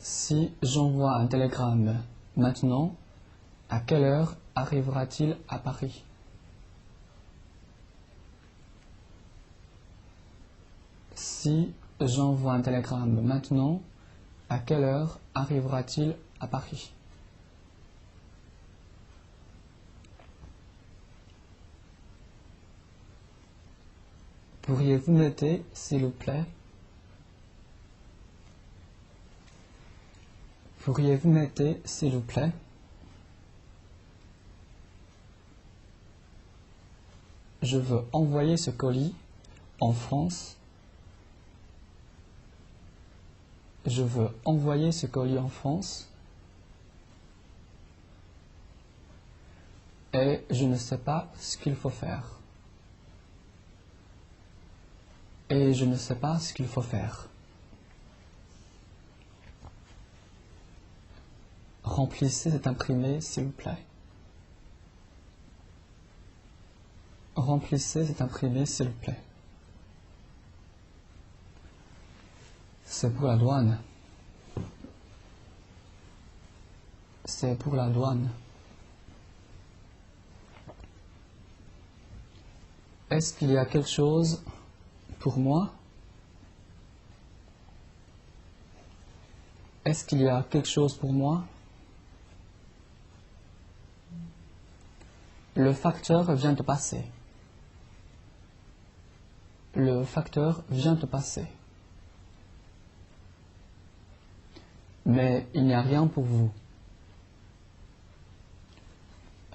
Si j'envoie un télégramme maintenant, à quelle heure arrivera-t-il à Paris? Si j'envoie un télégramme maintenant, à quelle heure arrivera-t-il à Paris? Pourriez-vous m'aider, s'il vous plaît? Pourriez-vous m'aider, s'il vous plaît? Je veux envoyer ce colis en France. Je veux envoyer ce colis en France. Et je ne sais pas ce qu'il faut faire. Et je ne sais pas ce qu'il faut faire. Remplissez cet imprimé, s'il vous plaît. Remplissez cet imprimé, s'il vous plaît. C'est pour la douane. C'est pour la douane. Est-ce qu'il y a quelque chose pour moi? Est-ce qu'il y a quelque chose pour moi? Le facteur vient de passer. Le facteur vient de passer. Mais il n'y a rien pour vous.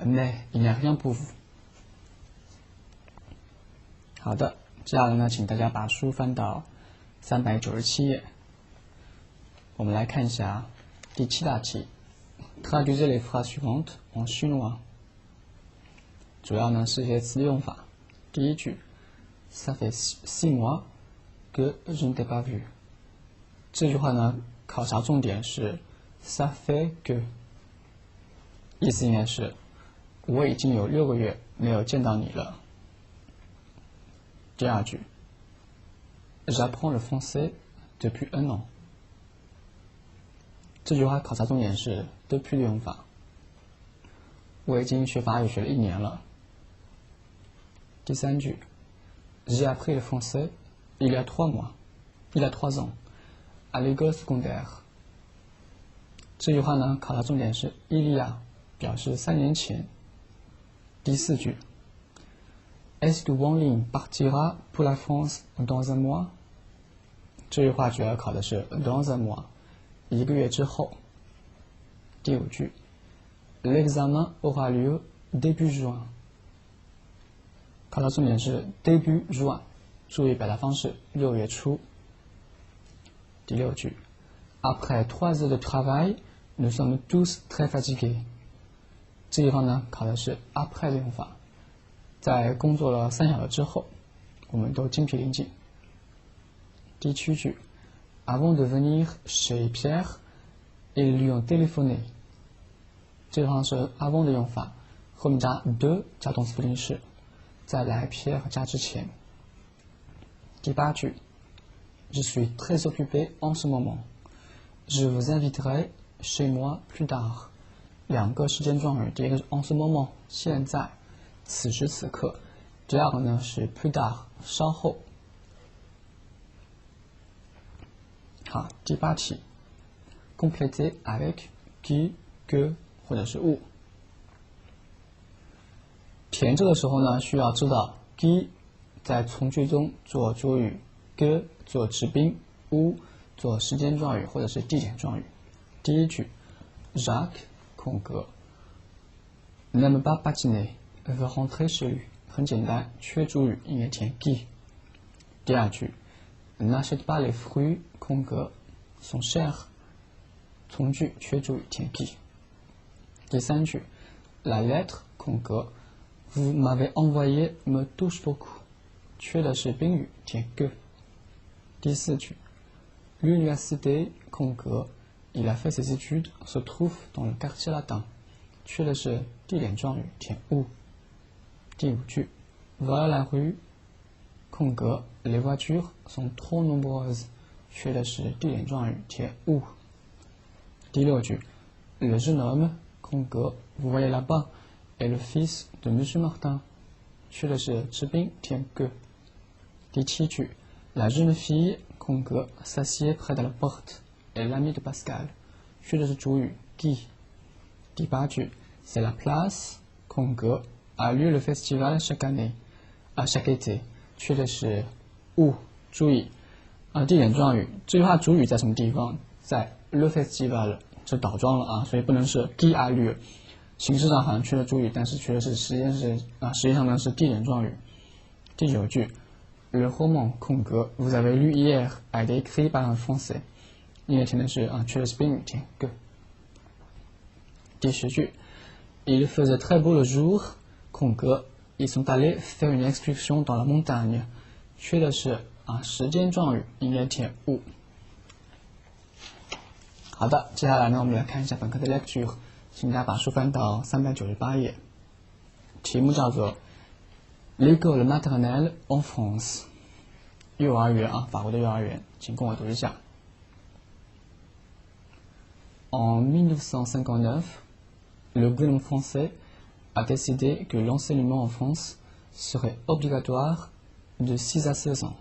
Mais il n'y a rien pour vous. 好的，接下来呢，请大家把书翻到397页。我们来看一下第7大题。Traduisez les phrases suivantes en chinois。主要呢是一些词的用法。第一句 ，Ça fait 6 mois que je ne t'ai pas vu。这句话呢，考察重点是 ça fait que， 意思应该是我已经有6个月没有见到你了。第二句 ，J'apprends le français depuis 1 an。这句话考察重点是 depuis 的用法。我已经学法语学了1年了。第三句 ，J'ai appris le français il y a 3 mois， il y a 3 ans à l'école secondaire。这句话呢，考察重点是 il y a， 表示3年前。第四句 ，Est-ce que Wang Ling partira pour la France dans 1 mois？ 这句话主要考的是 dans 1 mois， 1个月之后。第五句 ，L'examen aura lieu début juin。考察重点是 début juin， 注意表达方式6月初。第六句 ，Après 3 heures de travail, nous sommes tous très fatigués。这地方呢，考的是 après 的用法，在工作了3小时之后，我们都精疲力尽。第七句 ，Avant de venir chez Pierre, ils lui ont téléphoné。这地方是 avant 的用法，后面加 de 加动词复定式，在来 Pierre 家之前。第八句 ，Je suis très occupé en ce moment. Je vous inviterai chez moi plus tard。2个时间状语，第一个是 en ce moment， 现在，此时此刻；第二个呢是 plus tard， 稍后。好，第8题 ，compléter avec qui, que 或者是 où。填这个时候呢，需要知道 qui 在从句中做主语 ，que 做指宾 ，où 做时间状语或者是地点状语。第一句 ，Jacques 空格 n'aime pas patiner, veut rentrer chez lui。很简单，缺主语应该填 qui。第二句 n'achète pas les fruits 空格 sont chers， 从句缺主语填 qui。第三句 la lettre 空格 vous m'avez envoyé me touche beaucoup， 缺的是宾语填 que。第四句 l'université 空格il a fait ses études se trouve dans le quartier latin， 缺的是地点状语填 où。第五句 voilà la rue 空格 les voitures sont trop nombreuses， 缺的是地点状语填 où。第六句 le jeune homme 空格 vous voyez là-bas est le fils de Monsieur Martin， 缺的是指宾填 que。第七句 la jeune fille 空格 s'assied près de la porte est l'ami de Pascal， 缺的是主语 qui。第八句 c'est la place 空格 a lieu le festival chaque année， chaque été， 缺的是 où，注意地点状语，这句话主语在什么地方？在 le festival， 是倒装了啊，所以不能是 qui a lieu。形式上好像缺了主语，但是缺的是实际上呢是地点状语。第9句 ，le roman 空格 vous avez lu hier a été écrit par un Français， 应该填的是缺的是宾语，填 que。第10句 ，il faisait très beau le jour 空格 ils sont allés faire une excursion dans la montagne， 缺的是时间状语，应该填 où。好的，接下来呢，我们来看一下本课的 lecture， 请大家把书翻到398页，题目叫做 L'école maternelle en France， 幼儿园法国的幼儿园，请跟我读一下。En 1959, le gouvernement français a décidé que l'enseignement en France serait obligatoire de 6 à 16 ans.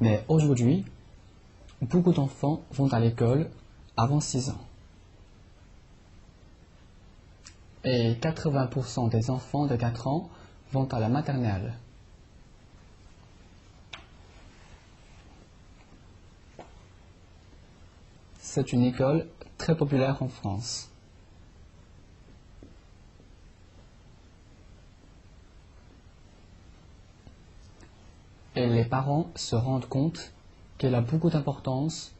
Mais aujourd'hui, beaucoup d'enfants vont à l'école avant 6 ans. Et 80% des enfants de 4 ans vont à la maternelle. C'est une école très populaire en France. Et les parents se rendent compte qu'elle a beaucoup d'importance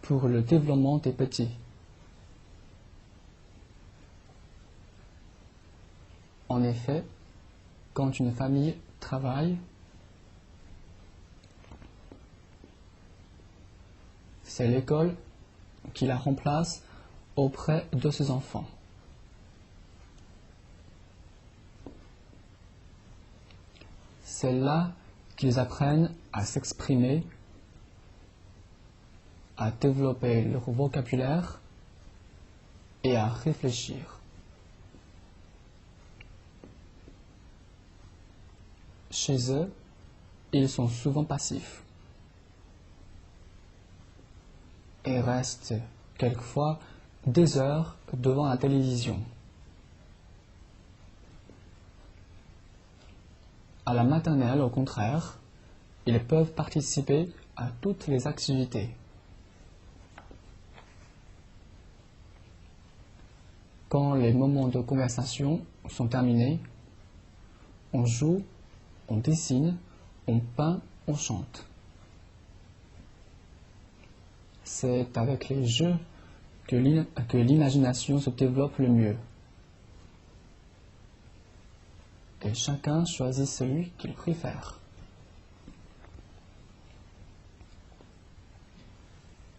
pour le développement des petits. En effet, quand une famille travaille, c'est l'école qui la remplace auprès de ses enfants. C'est là qu'ils apprennent à s'exprimer, à développer leur vocabulaire et à réfléchir. Chez eux, ils sont souvent passifs et restent quelquefois des heures devant la télévision. À la maternelle, au contraire, ils peuvent participer à toutes les activités. Quand les moments de conversation sont terminés, on joue, on dessine, on peint, on chante. C'est avec les jeux que l'imagination se développe le mieux. Et chacun choisit celui qu'il préfère.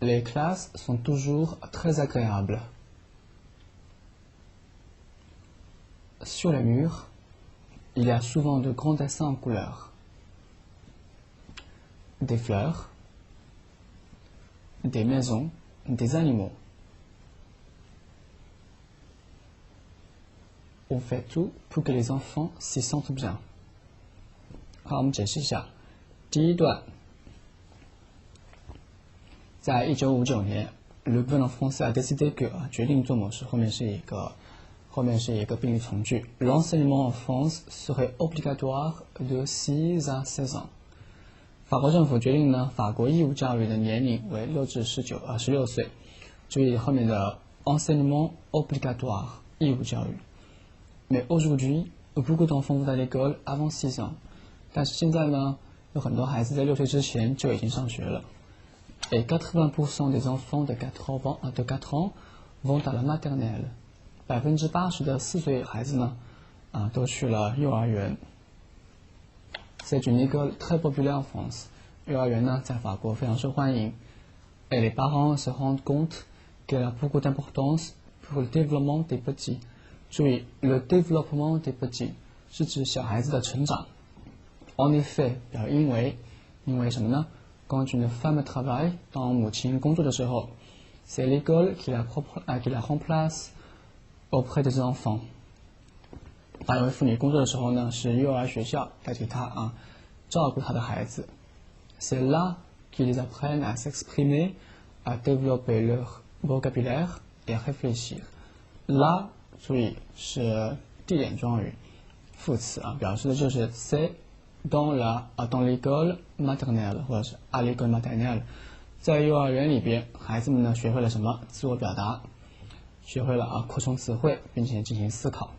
Les classes sont toujours très agréables. Sur les murs, il y a souvent de grands dessins en couleurs. Des fleurs, des maisons, des animaux. On fait tout pour que les enfants s'y sentent bien. 好，我们解释一下。第一段，在1959年 ，le gouvernement français a décidé que 决定做某事，后面是一个宾语从句。L'enseignement en France serait obligatoire de 6 à 16 ans。法国政府决定呢，法国义务教育的年龄为6至16岁。注意后面的 enseignement obligatoire 义务教育。Mais aujourd'hui, beaucoup d'enfants vont à l'école avant 6 ans. 但是现在呢，有很多孩子在6岁之前就已经上学了。Et 80% des enfants de 4 ans vont à la maternelle. 80%的4岁孩子呢，都去了幼儿园。C'est une école très populaire en France. 幼儿园呢，在法国非常受欢迎。Et les parents se rendent compte qu'elle a beaucoup d'importance pour le développement des petits. 注意 le développement des petits 是指小孩子的成长。En effet 表示因为什么呢？ Quand une femme travaille 当母亲工作的时候 c'est l'école qui la remplace auprès des enfants。当一位妇女工作的时候呢，是幼儿学校代替她照顾她的孩子。C'est là qu'ils apprennent à s'exprimer, à développer leur vocabulaire et réfléchir. Là， 注意是地点状语，副词啊，表示的就是 c'est dans l'école maternelle 或者是 à l'école maternelle， 在幼儿园里边，孩子们呢学会了什么？自我表达，学会了扩充词汇，并且进行思考。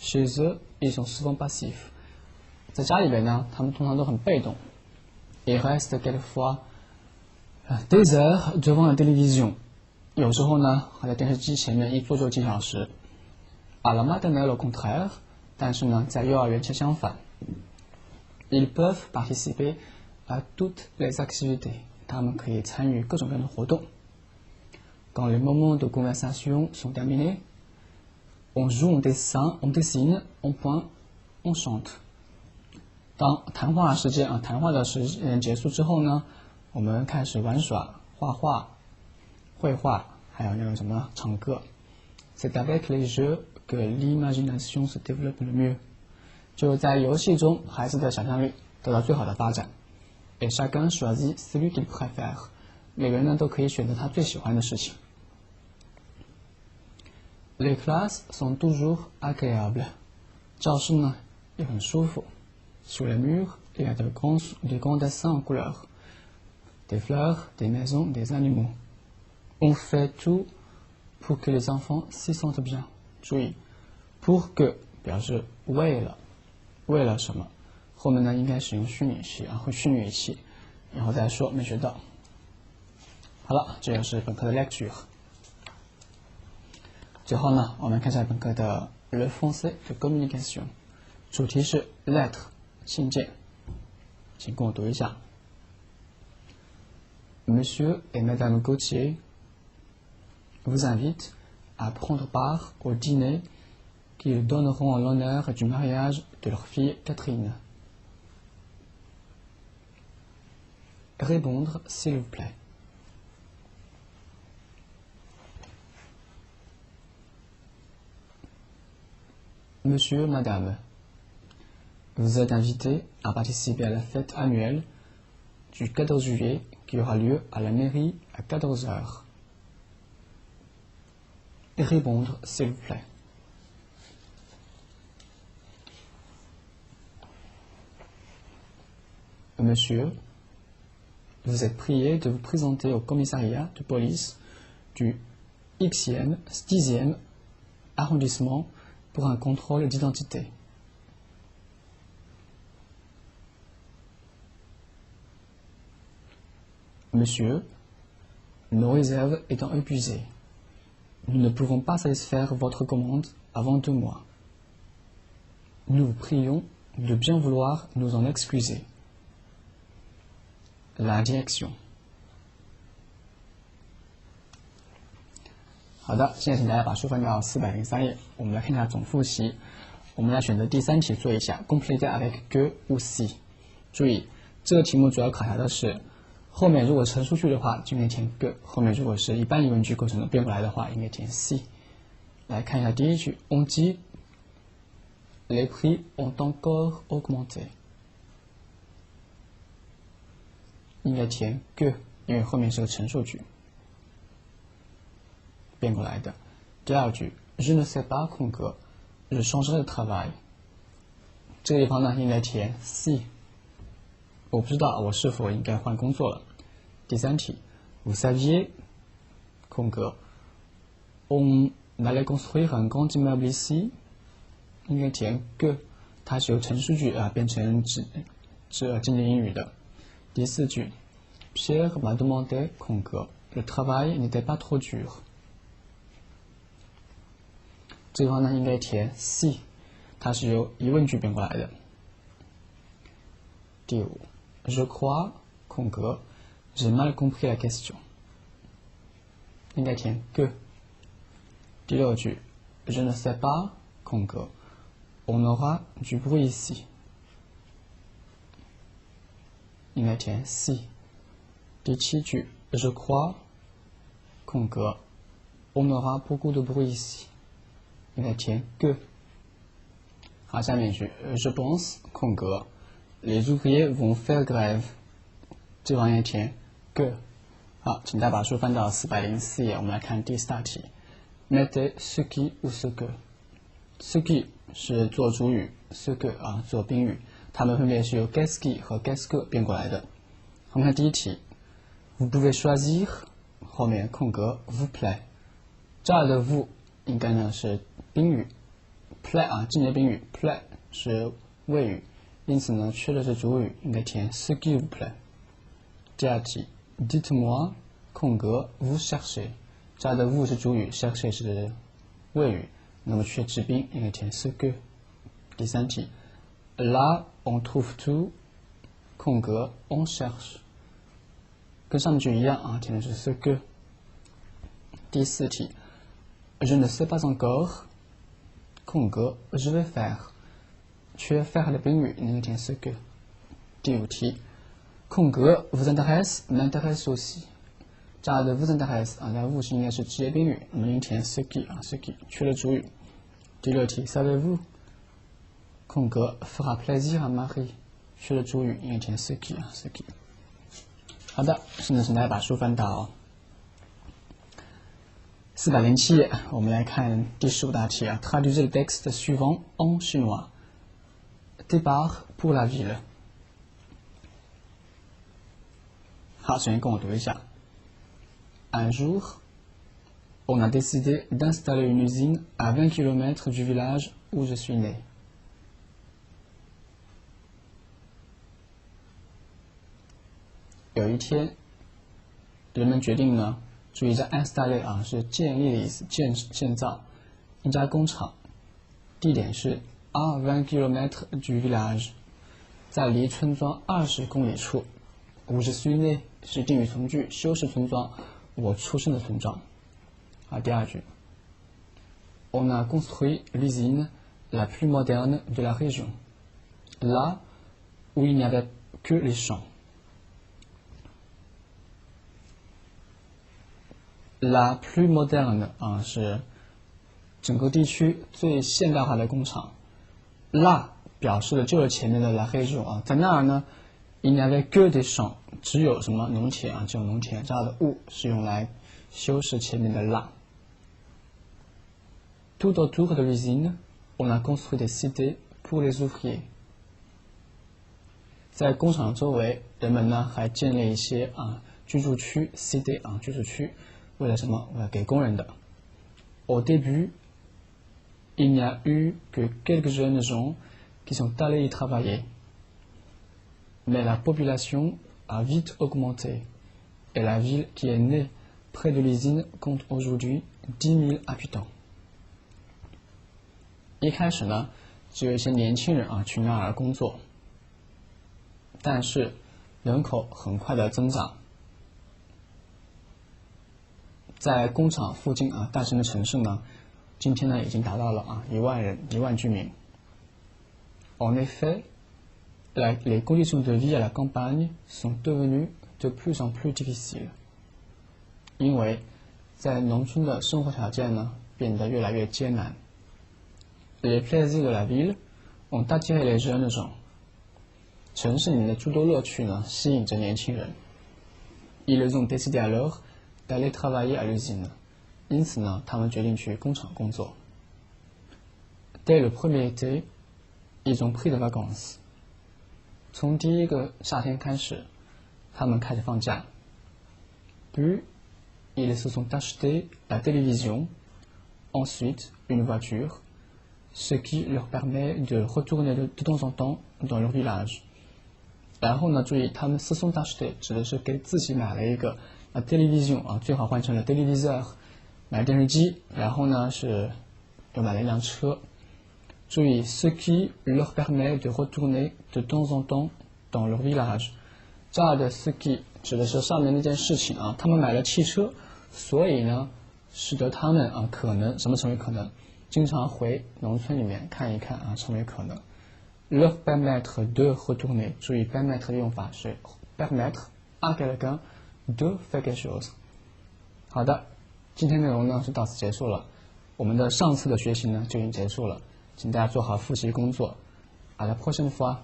Chez eux, ils sont souvent passifs。在家里边呢，他们通常都很被动。Ils restent quelquefois des heures devant la télévision。有时候呢，还在电视机前面一坐就几小时。À la maternelle au contraire， 但是呢，在幼儿园却相反。Ils peuvent participer à toutes les activités， 他们可以参与各种各样的活动。Quand les moments de conversation sont terminés, on joue, on dessine, on peint, on chante。当谈话时间结束之后呢，我们开始玩耍、画画、绘画，还有那个什么唱歌。C'est avec les jeux que l'imagination se développe le mieux。就在游戏中，孩子的想象力得到最好的发展。Et chacun choisit celui qu'il préfère。每个人呢都可以选择他最喜欢的事情。Les classes sont toujours agréables。教室呢也很舒服。Sur les murs, il y a de grands dessins en couleur, des fleurs, des maisons, des animaux. On fait tout pour que les enfants s'y sentent bien. 注意 pour que 表示为了什么，后面呢应该使用虚拟期会虚拟语气，然后再说没学到。好了，这就是本课的 lecture。最后呢，我们看一下本课的 le français de communication， 主题是 lettre。信件，请跟我读一下。Monsieur et Madame Gauthier vous invitent à prendre part au dîner qu'ils donneront en l'honneur du mariage de leur fille Catherine. Répondre, s'il vous plaît. Monsieur, Madame, vous êtes invité à participer à la fête annuelle du 14 juillet qui aura lieu à la mairie à 14 heures. Et répondre, s'il vous plaît. Monsieur, vous êtes prié de vous présenter au commissariat de police du Xème, 10e arrondissement pour un contrôle d'identité. Monsieur, nos réserves étant épuisées, nous ne pouvons pas satisfaire votre commande avant 2 mois. Nous vous prions de bien vouloir nous en excuser. La direction. 好的，现在请大家把书翻到403页，我们来看一下总复习。我们来选择第3题做一下 compléter avec que ou si。注意，这个题目主要考察的是后面如果陈述句的话就应该填 que， 后面如果是一般疑问句构成的变过来的话应该填 si。来看一下第一句 on dit les prix ont encore augmenté， 应该填 que， 因为后面是个陈述句变过来的。第二句 je ne sais pas空格 je changerai de travail， 这个地方呢应该填 si， 我不知道我是否应该换工作了。第三题 vous saviez 空格 on allait construire un grand immeuble ici， 应该填 que， 它是由陈述句变成经典英语的。第四句 Pierre m'a demandé 空格 le travail n'était pas trop dur， 这地方呢应该填 si， 它是由疑问句变过来的。第五 je crois 空格 j'ai mal compris la question， 应该填 que。第六句 je ne sais pas 空格 on aura du bruit ici， 应该填 si。第七句 je crois 空格 on aura beaucoup de bruit ici， 应该填 que。好，下面一句 je pense 空格 les ouvriers vont faire grève， 这方面填 que。好，请大家把书翻到404页，我们来看第4大题。Mettez ce qui ou ce que。ce qui 是做主语 ，ce que 做宾语，它们分别是由 qu'est-ce qui 和 qu'est-ce que 变过来的。我们看第一题 ，Vous pouvez choisir 后面空格 vous plaît。这儿的 vous 应该呢是宾语 ，plaît 进阶宾语 plaît 是谓语，因此呢缺的是主语，应该填 ce qui vous plaît。第二题 ，Dites-moi 空格 vous cherchez。这儿的 vous 是主语 ，chercher 是谓语，那么缺直宾，应该填 ce que。第三题 ，Là on trouve tout 空格 on cherche。跟上面句一样填的是 ce que。第四题 ，Je ne sais pas encore 空格 je vais faire， 缺 faire 的宾语，应该填 ce que。第五题，空格 vous intéresse m'intéresse aussi。这儿的 vous intéresse 在 vous 是应该是直接宾语，我们应填 ce qui ce qui 缺了主语。第六题 savez-vous 空格 fera plaisir à Marie， 缺了主语，应该填 ce qui ce qui。好的，现在请大家把书翻到407页，我们来看第15大题Traduisez le texte suivant en chinois. Départ pour la ville。好，首先跟我读一下。Un jour, on a décidé d'installer une usine à 20 km du village où je suis né. 有一天，人们决定呢，注意在 installer 是建立的意思，建造一家工厂，地点是à 20 km du village， 在离村庄20公里处。où je suis né 是定语从句，修饰村庄，我出生的村庄。第二句 On a construit l'usine la plus moderne de la région, là où il n'y avait que les champs. La plus moderne 是整个地区最现代化的工厂。là 表示的就是前面的 la région 在那儿呢 il n'y avait que des champs 只有什么农田只有农田，这样的où是用来修饰前面的 là。Tout autour de l'usine, on a construit des cités pour les ouvriers. 在工厂周围，人们呢还建立一些居住区 cité 居住区，为了什么？为了给工人的。Au début, il n'y a eu que quelques jeunes gens qui sont allés y travailler. Mais la population a vite augmenté, et la ville qui est née près de l'usine compte aujourd'hui 10 000 habitants. 一开始呢，只有一些年轻人去那儿工作，但是人口很快的增长，在工厂附近诞生的城市呢，今天呢已经达到了1万人，1万居民。En effet, les conditions de vie à la campagne sont devenues de plus en plus difficiles. 因为在农村的生活条件呢变得越来越艰难。Les plaisirs de la ville ont attiré les jeunes gens. 城市里面的诸多乐趣呢，吸引着年轻人。Ils ont décidé alors d'aller travailler à l'usine. 因此呢，他们决定去工厂工作。Dès le premier été, ils ont pris des vacances. 从第一个夏天开始，他们开始放假。Puis, ils se sont achetés la télévision, ensuite une voiture.Ce qui leur permet de retourner de temps en temps dans leur village. 然后呢，注意他们se sont achetés指的是给自己买了一个télévision 最好换成了 téléviseur 买电视机，然后呢是又买了一辆车。注意 ce qui leur permet de retourner de temps en temps dans leur village。这儿的 ce qui 指的是上面那件事情他们买了汽车，所以呢使得他们可能什么成为可能？经常回农村里面看一看成为可能。leur permettre de retourner， 注意 permettre 的用法是 permettre à quelqu'un de faire quelque chose。好的，今天内容呢是到此结束了，我们的上次的学习呢就已经结束了，请大家做好复习工作。À la prochaine fois。